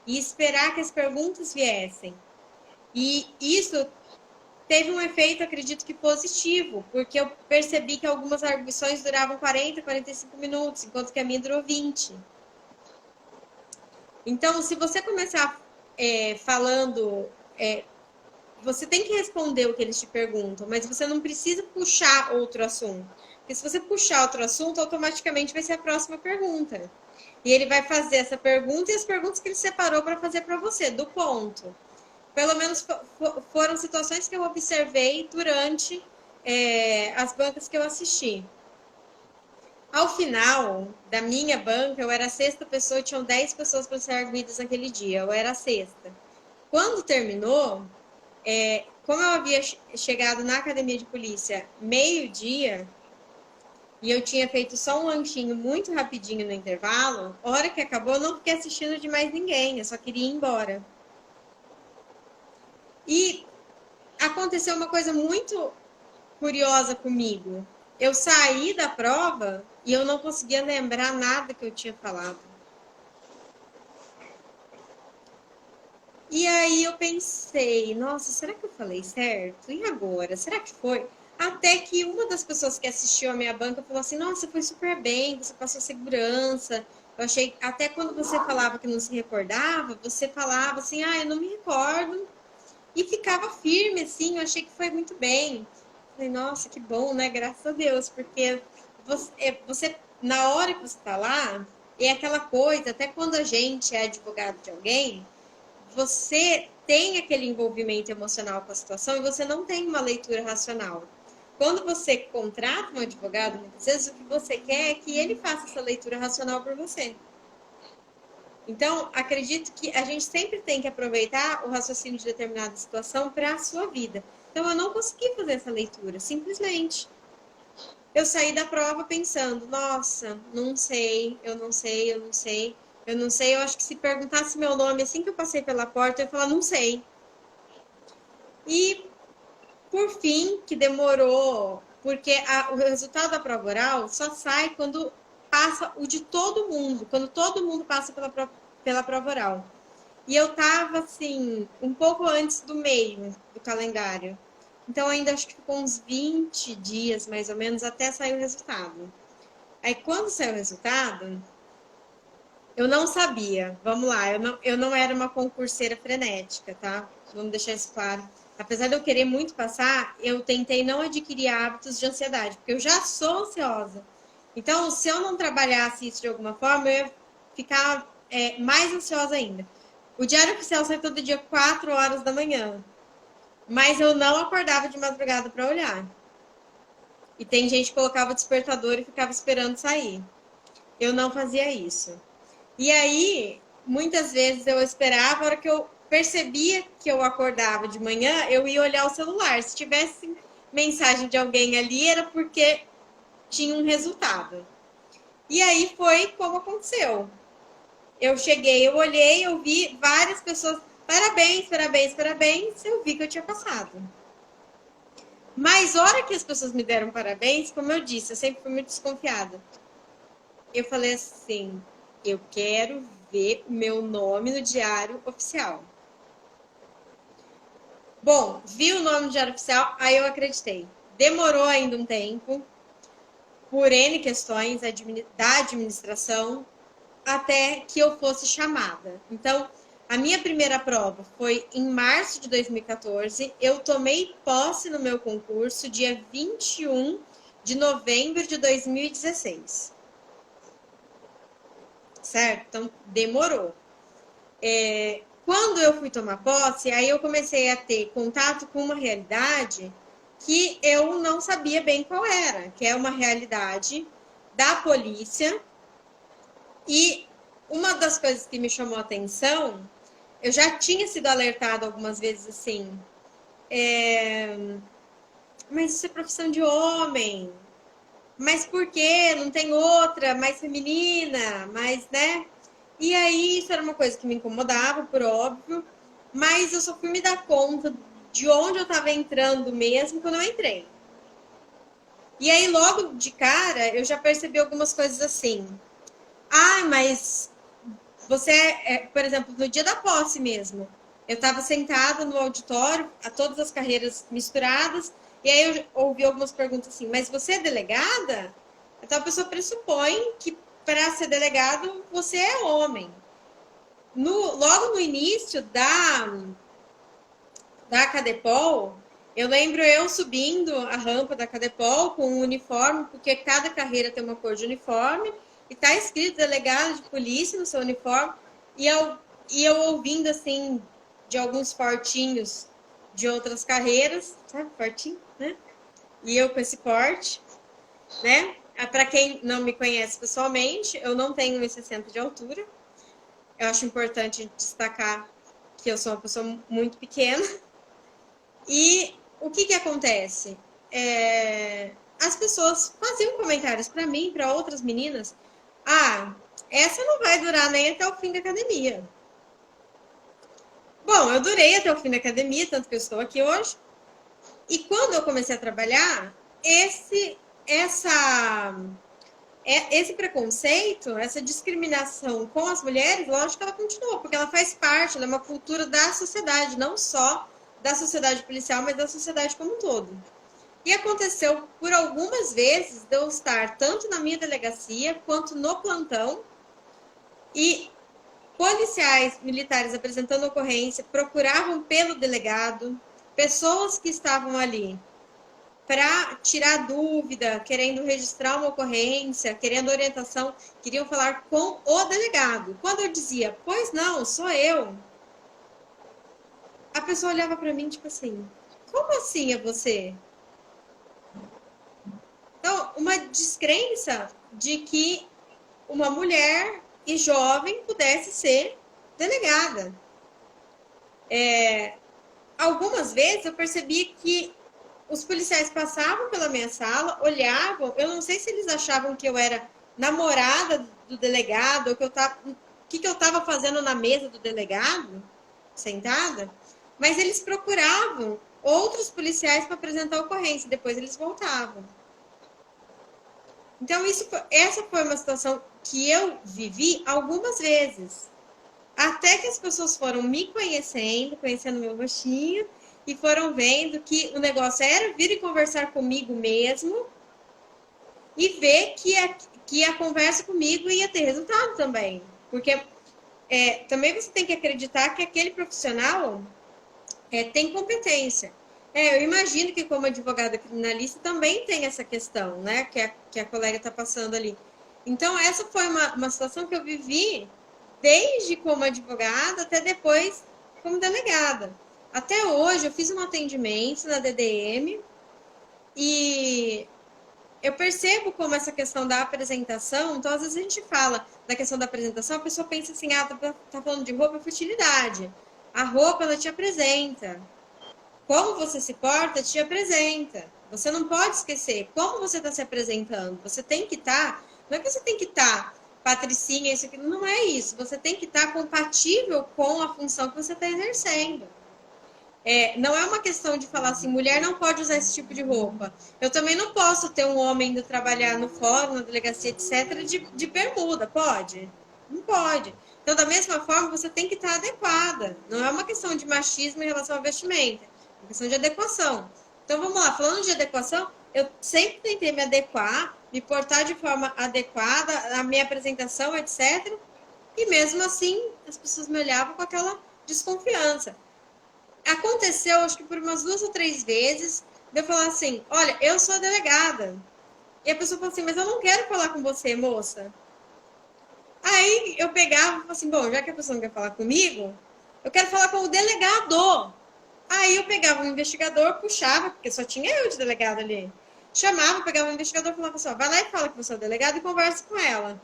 e esperar que as perguntas viessem. E isso teve um efeito, acredito que positivo, porque eu percebi que algumas arguições duravam 40, 45 minutos, enquanto que a minha durou 20. Então, se você começar falando, você tem que responder o que eles te perguntam, mas você não precisa puxar outro assunto. Porque se você puxar outro assunto, automaticamente vai ser a próxima pergunta. E ele vai fazer essa pergunta e as perguntas que ele separou para fazer para você, do ponto. Pelo menos foram situações que eu observei durante as bancas que eu assisti. Ao final da minha banca, eu era a sexta pessoa e tinham 10 pessoas para ser arguidas naquele dia. Eu era a sexta. Quando terminou, como eu havia chegado na academia de polícia meio-dia, e eu tinha feito só um lanchinho muito rapidinho no intervalo, a hora que acabou, eu não fiquei assistindo de mais ninguém, eu só queria ir embora. E aconteceu uma coisa muito curiosa comigo. Eu saí da prova e eu não conseguia lembrar nada que eu tinha falado. E aí eu pensei, nossa, será que eu falei certo? E agora? Será que foi? Até que uma das pessoas que assistiu a minha banca falou assim, nossa, foi super bem, você passou segurança. Eu achei, até quando você falava que não se recordava, você falava assim, eu não me recordo. E ficava firme, assim, eu achei que foi muito bem. Falei, nossa, que bom, né? Graças a Deus, porque você na hora que você tá lá, é aquela coisa, até quando a gente é advogado de alguém, você tem aquele envolvimento emocional com a situação e você não tem uma leitura racional. Quando você contrata um advogado, muitas vezes o que você quer é que ele faça essa leitura racional por você. Então, acredito que a gente sempre tem que aproveitar o raciocínio de determinada situação para a sua vida. Então, eu não consegui fazer essa leitura, simplesmente. Eu saí da prova pensando, nossa, não sei, eu não sei, eu não sei, eu não sei. Eu acho que se perguntasse meu nome assim que eu passei pela porta, eu ia falar, não sei. E, por fim, que demorou, porque o resultado da prova oral só sai quando passa o de todo mundo, quando todo mundo passa pela prova oral. E eu tava, assim, um pouco antes do meio do calendário. Então, ainda acho que ficou uns 20 dias, mais ou menos, até sair o resultado. Aí, quando saiu o resultado, eu não sabia. Vamos lá, eu não era uma concurseira frenética, tá? Vamos deixar isso claro. Apesar de eu querer muito passar, eu tentei não adquirir hábitos de ansiedade, porque eu já sou ansiosa. Então, se eu não trabalhasse isso de alguma forma, eu ia ficar mais ansiosa ainda. O Diário Oficial sai todo dia 4 horas da manhã, mas eu não acordava de madrugada para olhar. E tem gente que colocava o despertador e ficava esperando sair. Eu não fazia isso. E aí, muitas vezes eu esperava, a hora que eu percebia que eu acordava de manhã, eu ia olhar o celular. Se tivesse mensagem de alguém ali, era porque tinha um resultado. E aí foi como aconteceu. Eu cheguei, eu olhei, eu vi várias pessoas, parabéns, parabéns, parabéns, eu vi que eu tinha passado. Mas a hora que as pessoas me deram parabéns, como eu disse, eu sempre fui muito desconfiada. Eu falei assim, eu quero ver o meu nome no Diário Oficial. Bom, vi o nome no Diário Oficial, aí eu acreditei. Demorou ainda um tempo, por N questões da administração, até que eu fosse chamada. Então, a minha primeira prova foi em março de 2014. Eu tomei posse no meu concurso dia 21 de novembro de 2016. Certo? Então, demorou. Quando eu fui tomar posse, aí eu comecei a ter contato com uma realidade que eu não sabia bem qual era, que é uma realidade da polícia. E uma das coisas que me chamou a atenção, eu já tinha sido alertada algumas vezes assim, mas isso é profissão de homem, mas por quê? Não tem outra mais feminina, mais, né? E aí isso era uma coisa que me incomodava, por óbvio, mas eu só fui me dar conta de onde eu estava entrando mesmo quando eu entrei. E aí, logo de cara, eu já percebi algumas coisas assim. Ah, mas você, por exemplo, no dia da posse mesmo, eu estava sentada no auditório, a todas as carreiras misturadas, e aí eu ouvi algumas perguntas assim, mas você é delegada? Então a pessoa pressupõe que para ser delegado você é homem. Logo no início da Cadepol, eu lembro eu subindo a rampa da Cadepol com um uniforme, porque cada carreira tem uma cor de uniforme, e tá escrito delegado de polícia no seu uniforme, e eu ouvindo assim de alguns portinhos de outras carreiras, sabe, portinho, né? E eu com esse porte, né? Para quem não me conhece pessoalmente, eu não tenho 1,60 de altura. Eu acho importante destacar que eu sou uma pessoa muito pequena. E o que acontece? As pessoas faziam comentários para mim, para outras meninas. Ah, essa não vai durar nem até o fim da academia. Bom, eu durei até o fim da academia, tanto que eu estou aqui hoje. E quando eu comecei a trabalhar, esse preconceito, essa discriminação com as mulheres, lógico que ela continuou, porque ela faz parte, ela é uma cultura da sociedade, não só da sociedade policial, mas da sociedade como um todo. E aconteceu por algumas vezes de eu estar tanto na minha delegacia quanto no plantão e policiais militares apresentando ocorrência procuravam pelo delegado, pessoas que estavam ali para tirar dúvida, querendo registrar uma ocorrência, querendo orientação, queriam falar com o delegado. Quando eu dizia, pois não, sou eu, a pessoa olhava para mim tipo assim, como assim é você? Então, uma descrença de que uma mulher e jovem pudesse ser delegada. Algumas vezes eu percebi que os policiais passavam pela minha sala, olhavam, eu não sei se eles achavam que eu era namorada do delegado, ou que o que eu estava fazendo na mesa do delegado, sentada, mas eles procuravam outros policiais para apresentar a ocorrência, depois eles voltavam. Então, essa foi uma situação que eu vivi algumas vezes. Até que as pessoas foram me conhecendo meu rostinho, e foram vendo que o negócio era vir e conversar comigo mesmo e ver que a conversa comigo ia ter resultado também. Porque também você tem que acreditar que aquele profissional tem competência. Eu imagino que como advogada criminalista também tem essa questão, né? Que a colega está passando ali. Então, essa foi uma situação que eu vivi desde como advogada até depois como delegada. Até hoje, eu fiz um atendimento na DDM e eu percebo como essa questão da apresentação, então às vezes a gente fala da questão da apresentação, a pessoa pensa assim, tá falando de roupa e futilidade. A roupa, ela te apresenta. Como você se porta, te apresenta. Você não pode esquecer como você está se apresentando. Você tem que estar, não é que você tem que estar patricinha, isso aqui, não é isso. Você tem que estar compatível com a função que você está exercendo. Não é uma questão de falar assim, mulher não pode usar esse tipo de roupa. Eu também não posso ter um homem indo trabalhar no fórum, na delegacia, etc., de bermuda, pode? Não pode. Então, da mesma forma, você tem que estar adequada. Não é uma questão de machismo em relação ao vestimento, é uma questão de adequação. Então, vamos lá, falando de adequação, eu sempre tentei me adequar, me portar de forma adequada, a minha apresentação, etc., e mesmo assim, as pessoas me olhavam com aquela desconfiança. Aconteceu, acho que por umas 2 ou 3 vezes, de eu falar assim, olha, eu sou a delegada. E a pessoa falou assim, mas eu não quero falar com você, moça. Aí eu pegava e falava assim, bom, já que a pessoa não quer falar comigo, eu quero falar com o delegado. Aí eu pegava o investigador, puxava, porque só tinha eu de delegado ali. Chamava, pegava o investigador e falava assim, ó, vai lá e fala que você é o delegado e conversa com ela.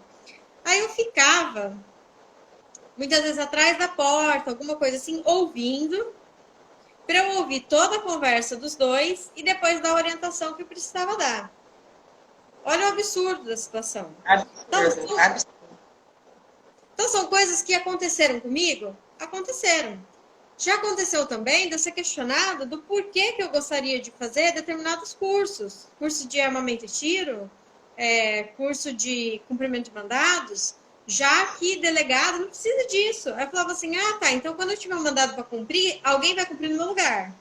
Aí eu ficava, muitas vezes atrás da porta, alguma coisa assim, ouvindo, para eu ouvir toda a conversa dos dois e depois dar a orientação que eu precisava dar. Olha o absurdo da situação. Então, são coisas que aconteceram comigo? Aconteceram. Já aconteceu também de eu ser questionada do porquê que eu gostaria de fazer determinados cursos. Curso de armamento e tiro, curso de cumprimento de mandados, já que delegado não precisa disso. Aí eu falava assim, ah, tá, então quando eu tiver um mandado para cumprir, alguém vai cumprir no meu lugar.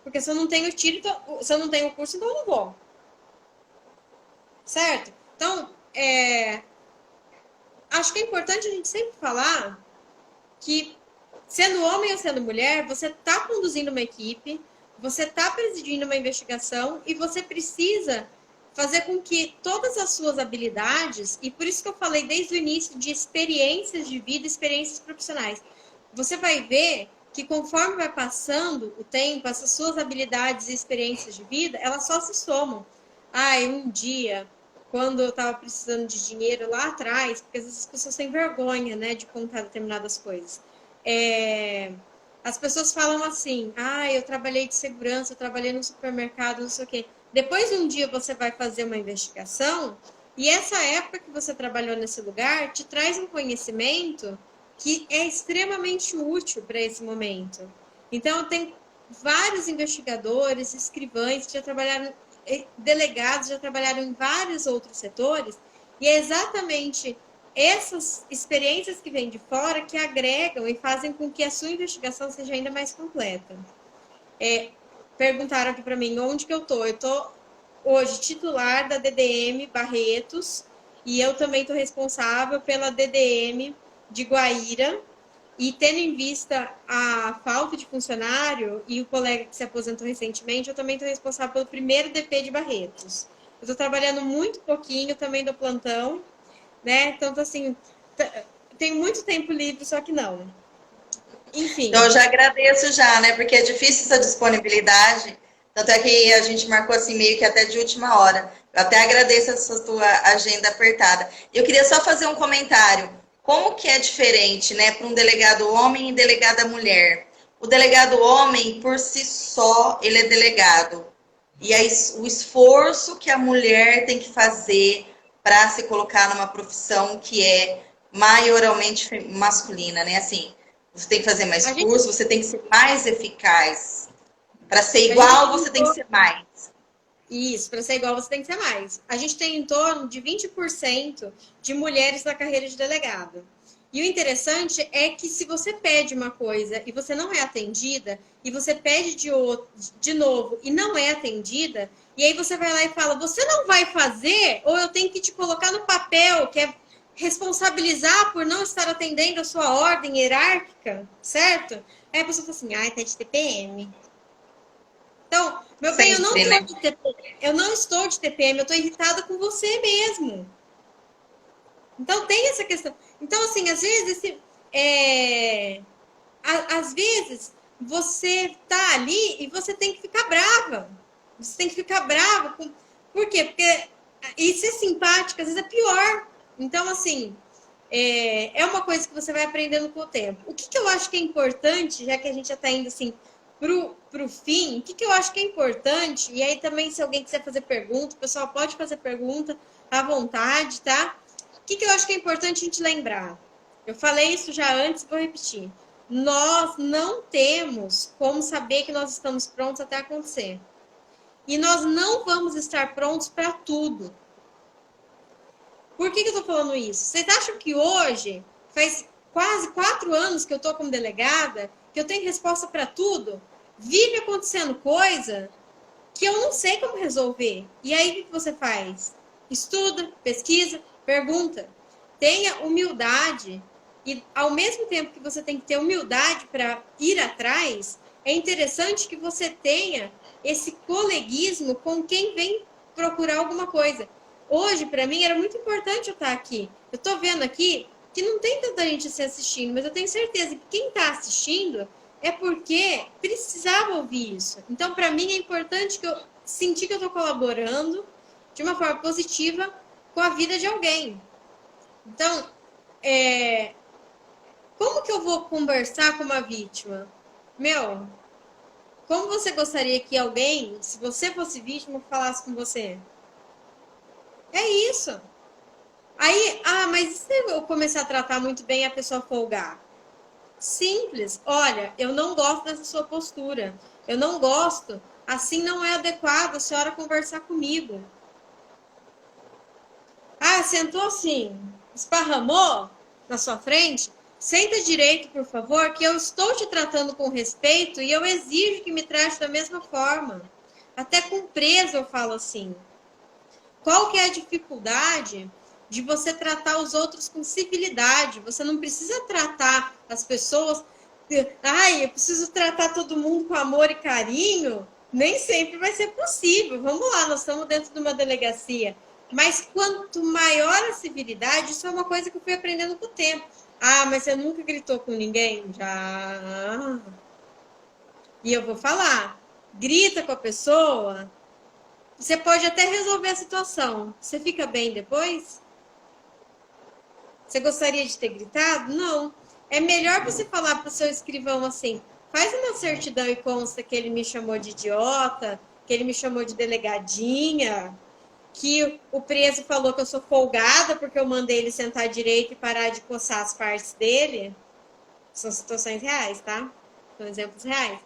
Porque se eu não tenho tiro, se eu não tenho curso, então eu não vou. Certo? Então, acho que é importante a gente sempre falar que, sendo homem ou sendo mulher, você está conduzindo uma equipe, você está presidindo uma investigação e você precisa fazer com que todas as suas habilidades, e por isso que eu falei desde o início de experiências de vida, experiências profissionais, você vai ver que conforme vai passando o tempo, essas suas habilidades e experiências de vida, elas só se somam. Ai, um dia, quando eu estava precisando de dinheiro lá atrás, porque às vezes as pessoas têm vergonha, né, de contar determinadas coisas. As pessoas falam assim, ah, eu trabalhei de segurança, eu trabalhei no supermercado, não sei o quê. Depois um dia você vai fazer uma investigação e essa época que você trabalhou nesse lugar te traz um conhecimento que é extremamente útil para esse momento. Então, tem vários investigadores, escrivães que já trabalharam, delegados já trabalharam em vários outros setores, e é exatamente essas experiências que vêm de fora que agregam e fazem com que a sua investigação seja ainda mais completa. Perguntaram aqui para mim onde que eu tô. Eu tô hoje titular da DDM Barretos e eu também estou responsável pela DDM de Guaíra. E tendo em vista a falta de funcionário e o colega que se aposentou recentemente, eu também estou responsável pelo primeiro DP de Barretos. Eu estou trabalhando muito pouquinho também do plantão, né? Então, assim, tem muito tempo livre, só que não. Então, Enfim. eu já agradeço já, né? Porque é difícil essa disponibilidade. Tanto é que a gente marcou assim meio que até de última hora. Eu até agradeço essa tua agenda apertada. Eu queria só fazer um comentário. Como que é diferente, né, para um delegado homem e delegada mulher? O delegado homem, por si só, ele é delegado. E aí, o esforço que a mulher tem que fazer para se colocar numa profissão que é maiormente masculina, né? Assim, você tem que fazer mais A gente, curso, você tem que ser mais eficaz. Para ser a gente igual, tem você tem que ser mais. isso, para ser igual você tem que ser mais. A gente tem em torno de 20% de mulheres na carreira de delegado. E o interessante é que se você pede uma coisa e você não é atendida, e você pede de novo e não é atendida, e aí você vai lá e fala, você não vai fazer, ou eu tenho que te colocar no papel, que é responsabilizar por não estar atendendo a sua ordem hierárquica, certo? Aí a pessoa fala assim, ai, tá de TPM. Então, meu bem, Sempre, né? eu não estou de TPM, eu estou irritada com você mesmo. Então tem essa questão. Então, assim, às vezes, às vezes você tá ali e você tem que ficar brava. Você tem que ficar brava. Por quê? Porque e ser simpática às vezes é pior. Então, assim, é uma coisa que você vai aprendendo com o tempo. O que eu acho que é importante, já que a gente já está indo assim pro fim, o que eu acho que é importante, e aí também se alguém quiser fazer pergunta, o pessoal pode fazer pergunta à vontade, tá? O que eu acho que é importante a gente lembrar? Eu falei isso já antes, vou repetir. Nós não temos como saber que nós estamos prontos até acontecer. E nós não vamos estar prontos para tudo. Por que eu estou falando isso? Vocês acham que hoje, faz quase 4 anos que eu estou como delegada, que eu tenho resposta para tudo? Vive acontecendo coisa que eu não sei como resolver. E aí o que você faz? Estuda, pesquisa, pergunta. Tenha humildade. E ao mesmo tempo que você tem que ter humildade para ir atrás, é interessante que você tenha esse coleguismo com quem vem procurar alguma coisa. Hoje, para mim, era muito importante eu estar aqui. Eu estou vendo aqui que não tem tanta gente se assistindo, mas eu tenho certeza que quem está assistindo é porque precisava ouvir isso. Então, para mim, é importante que eu sentir que eu estou colaborando de uma forma positiva com a vida de alguém. Então, como que eu vou conversar com uma vítima? Meu, como você gostaria que alguém, se você fosse vítima, falasse com você? É isso. Aí, mas e se eu começar a tratar muito bem e a pessoa folgar? Simples. Olha, eu não gosto dessa sua postura. Eu não gosto. Assim não é adequado a senhora conversar comigo. Ah, sentou assim, esparramou na sua frente? Senta direito, por favor, que eu estou te tratando com respeito e eu exijo que me trate da mesma forma. Até com preso eu falo assim. Qual que é a dificuldade de você tratar os outros com civilidade? Você não precisa tratar as pessoas... Ai, eu preciso tratar todo mundo com amor e carinho. Nem sempre vai ser possível. Vamos lá, nós estamos dentro de uma delegacia. Mas quanto maior a civilidade, isso é uma coisa que eu fui aprendendo com o tempo. Ah, mas você nunca gritou com ninguém? Já. E eu vou falar. Grita com a pessoa, você pode até resolver a situação. Você fica bem depois? Você gostaria de ter gritado? Não. É melhor você falar para o seu escrivão assim: faz uma certidão e consta que ele me chamou de idiota, que ele me chamou de delegadinha, que o preso falou que eu sou folgada porque eu mandei ele sentar direito e parar de coçar as partes dele. São situações reais, tá? São exemplos reais.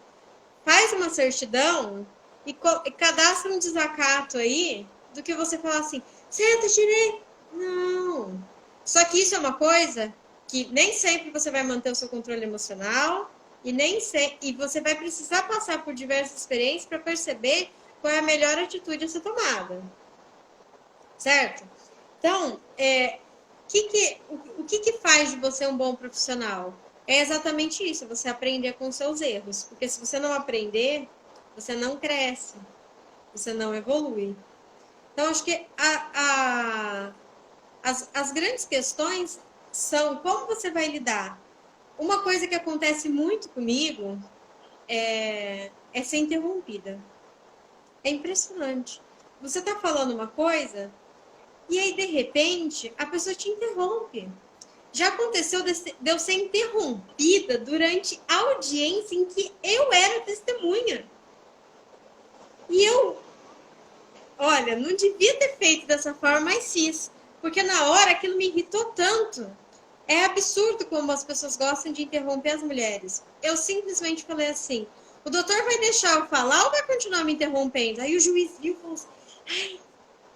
Faz uma certidão e cadastra um desacato aí do que você falar assim, senta direito. Não. Só que isso é uma coisa que nem sempre você vai manter o seu controle emocional e você vai precisar passar por diversas experiências para perceber qual é a melhor atitude a ser tomada. Certo? Então, o que faz de você um bom profissional? É exatamente isso, você aprender com seus erros. Porque se você não aprender, você não cresce, você não evolui. Então, acho que as grandes questões são como você vai lidar. Uma coisa que acontece muito comigo é ser interrompida. É impressionante. Você está falando uma coisa e aí, de repente, a pessoa te interrompe. Já aconteceu de eu ser interrompida durante a audiência em que eu era testemunha. E eu, olha, não devia ter feito dessa forma, mas fiz. Porque na hora aquilo me irritou tanto. É absurdo como as pessoas gostam de interromper as mulheres. Eu simplesmente falei assim, o doutor vai deixar eu falar ou vai continuar me interrompendo? Aí o juiz viu e falou assim, ai,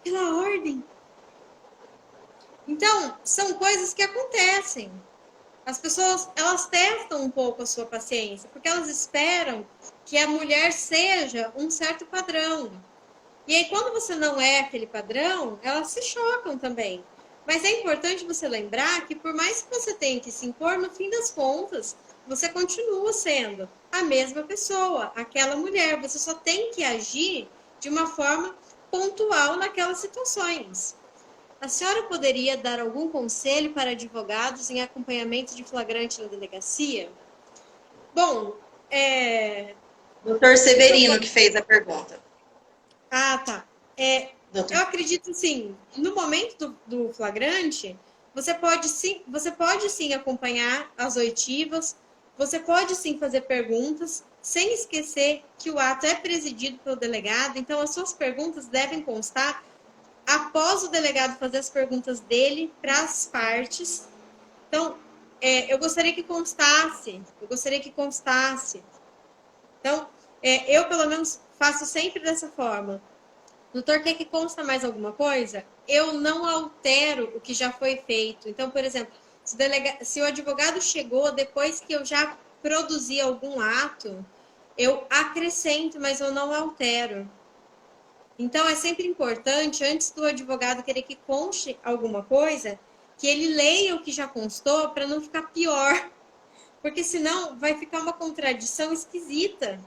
pela ordem. Então, são coisas que acontecem. As pessoas, elas testam um pouco a sua paciência, porque elas esperam que a mulher seja um certo padrão. E aí, quando você não é aquele padrão, elas se chocam também. Mas é importante você lembrar que, por mais que você tenha que se impor, no fim das contas, você continua sendo a mesma pessoa, aquela mulher. Você só tem que agir de uma forma pontual naquelas situações. A senhora poderia dar algum conselho para advogados em acompanhamento de flagrante na delegacia? Bom, Doutor Severino que fez a pergunta. Ah, tá. Eu acredito, assim, no momento do flagrante, você pode sim acompanhar as oitivas, você pode sim fazer perguntas, sem esquecer que o ato é presidido pelo delegado, então as suas perguntas devem constar após o delegado fazer as perguntas dele para as partes. Então, eu gostaria que constasse. Então, eu, pelo menos, faço sempre dessa forma. Doutor, quer que consta mais alguma coisa? Eu não altero o que já foi feito. Então, por exemplo, se o advogado chegou depois que eu já produzi algum ato, eu acrescento, mas eu não altero. Então, é sempre importante, antes do advogado querer que conste alguma coisa, que ele leia o que já constou para não ficar pior. Porque senão vai ficar uma contradição esquisita.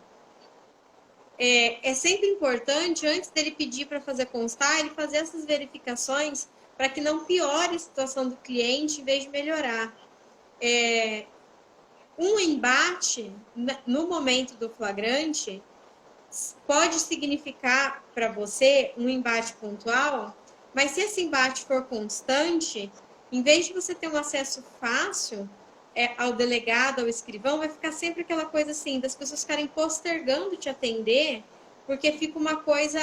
É sempre importante, antes dele pedir para fazer constar, ele fazer essas verificações para que não piore a situação do cliente em vez de melhorar. Um embate no momento do flagrante pode significar para você um embate pontual, mas se esse embate for constante, em vez de você ter um acesso fácil ao delegado, ao escrivão, vai ficar sempre aquela coisa assim, das pessoas ficarem postergando te atender, porque fica uma coisa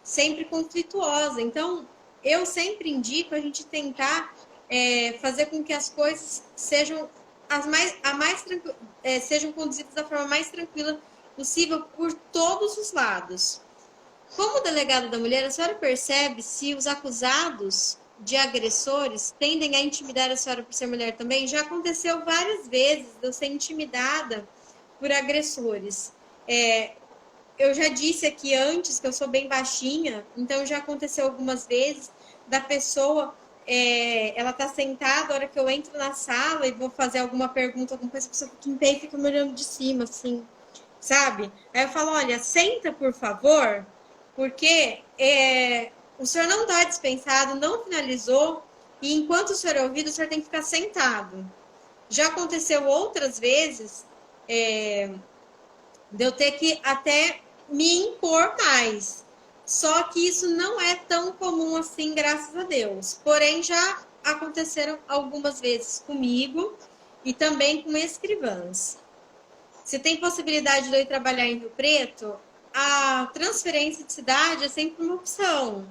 sempre conflituosa. Então, eu sempre indico a gente tentar fazer com que as coisas sejam sejam conduzidas da forma mais tranquila possível por todos os lados. Como delegada da mulher, a senhora percebe se os acusados de agressores tendem a intimidar a senhora por ser mulher também? Já aconteceu várias vezes de eu ser intimidada por agressores. Eu já disse aqui antes que eu sou bem baixinha, então já aconteceu algumas vezes da pessoa, ela tá sentada, a hora que eu entro na sala e vou fazer alguma pergunta, alguma coisa, a pessoa fica em pé e fica me olhando de cima, assim, sabe? Aí eu falo, olha, senta, por favor, porque o senhor não está dispensado, não finalizou, e enquanto o senhor é ouvido, o senhor tem que ficar sentado. Já aconteceu outras vezes de eu ter que até me impor mais. Só que isso não é tão comum assim, graças a Deus. Porém, já aconteceram algumas vezes comigo e também com escrivãs. Se tem possibilidade de eu ir trabalhar em Rio Preto, a transferência de cidade é sempre uma opção.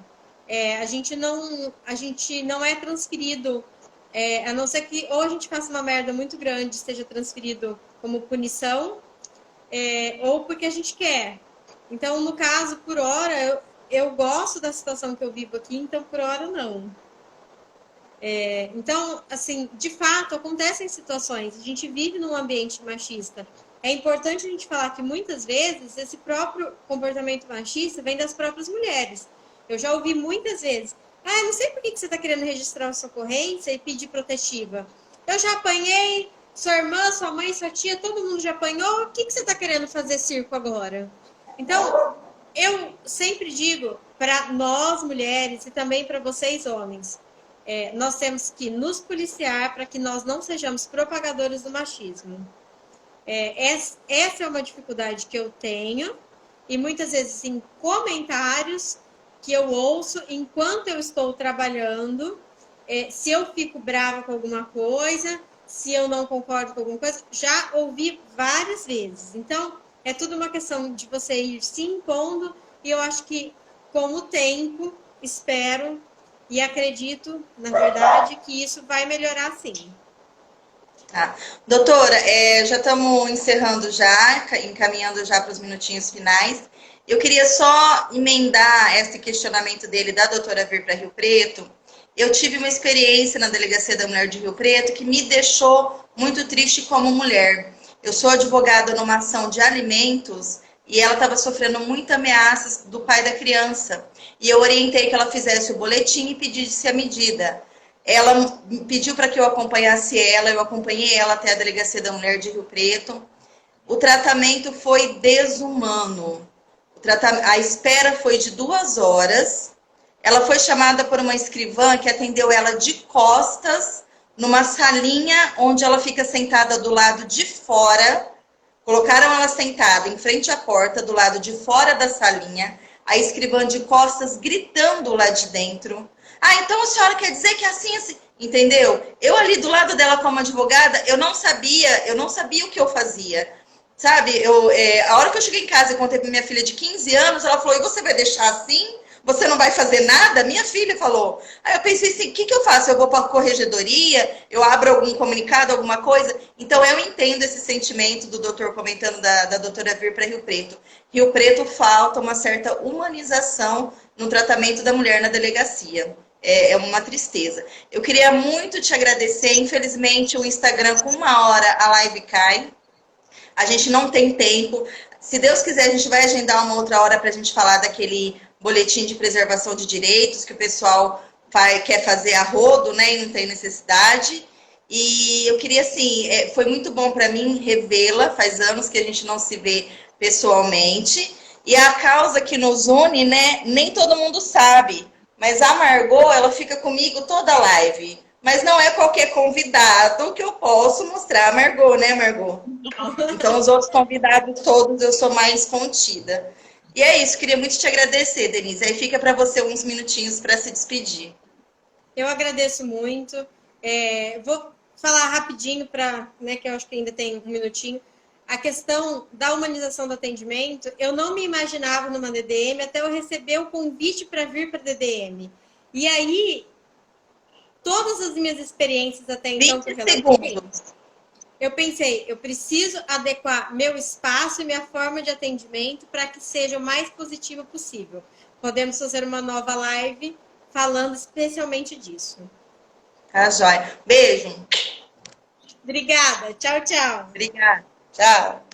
A gente não é transferido, a não ser que ou a gente faça uma merda muito grande, seja transferido como punição, ou porque a gente quer. Então, no caso, por hora, eu gosto da situação que eu vivo aqui, então por hora não. Então, assim, de fato, acontecem situações. A gente vive num ambiente machista. É importante a gente falar que muitas vezes esse próprio comportamento machista vem das próprias mulheres. Eu já ouvi muitas vezes: ah, não sei por que você está querendo registrar a sua ocorrência e pedir protetiva. Eu já apanhei, sua irmã, sua mãe, sua tia, todo mundo já apanhou. O que você está querendo fazer circo agora? Então, eu sempre digo para nós mulheres e também para vocês homens, nós temos que nos policiar para que nós não sejamos propagadores do machismo. Essa é uma dificuldade que eu tenho, e muitas vezes em comentários que eu ouço enquanto eu estou trabalhando, se eu fico brava com alguma coisa, se eu não concordo com alguma coisa, já ouvi várias vezes. Então, é tudo uma questão de você ir se impondo, e eu acho que com o tempo, espero e acredito, na verdade, que isso vai melhorar sim. Tá. Doutora, já estamos encerrando já, encaminhando já para os minutinhos finais. Eu queria só emendar esse questionamento dele da doutora vir para Rio Preto. Eu tive uma experiência na Delegacia da Mulher de Rio Preto que me deixou muito triste como mulher. Eu sou advogada numa ação de alimentos e ela estava sofrendo muitas ameaças do pai da criança. E eu orientei que ela fizesse o boletim e pedisse a medida. Ela pediu para que eu acompanhasse ela, eu acompanhei ela até a Delegacia da Mulher de Rio Preto. O tratamento foi desumano. A espera foi de 2 horas. Ela foi chamada por uma escrivã que atendeu ela de costas, numa salinha onde ela fica sentada do lado de fora. Colocaram ela sentada em frente à porta, do lado de fora da salinha. A escrivã de costas gritando lá de dentro. Ah, então a senhora quer dizer que é assim, assim, entendeu? Eu ali do lado dela como advogada, eu não sabia o que eu fazia, sabe? A hora que eu cheguei em casa e contei para minha filha de 15 anos, ela falou, e você vai deixar assim? Você não vai fazer nada? Minha filha falou. Aí eu pensei assim, o que eu faço? Eu vou para a corregedoria? Eu abro algum comunicado, alguma coisa? Então eu entendo esse sentimento do doutor comentando da doutora vir para Rio Preto. Rio Preto falta uma certa humanização no tratamento da mulher na delegacia. É uma tristeza. Eu queria muito te agradecer. Infelizmente, o Instagram, com 1 hora, a live cai. A gente não tem tempo. Se Deus quiser, a gente vai agendar uma outra hora para a gente falar daquele boletim de preservação de direitos que o pessoal quer fazer a rodo, né? E não tem necessidade. E eu queria, assim, foi muito bom para mim revê-la. Faz anos que a gente não se vê pessoalmente. E a causa que nos une, né? Nem todo mundo sabe. Mas a Margot, ela fica comigo toda live. Mas não é qualquer convidado que eu posso mostrar a Margot, né, Margot? Então, os outros convidados todos, eu sou mais contida. E é isso, queria muito te agradecer, Denise. Aí fica para você uns minutinhos para se despedir. Eu agradeço muito. Vou falar rapidinho, né, que eu acho que ainda tem um minutinho. A questão da humanização do atendimento, eu não me imaginava numa DDM até eu receber o convite para vir para a DDM. E aí, todas as minhas experiências até então... 20 segundos. eu pensei, eu preciso adequar meu espaço e minha forma de atendimento para que seja o mais positivo possível. Podemos fazer uma nova live falando especialmente disso. Tá, joia. Beijo. Obrigada. Tchau, tchau. Obrigada. Tchau.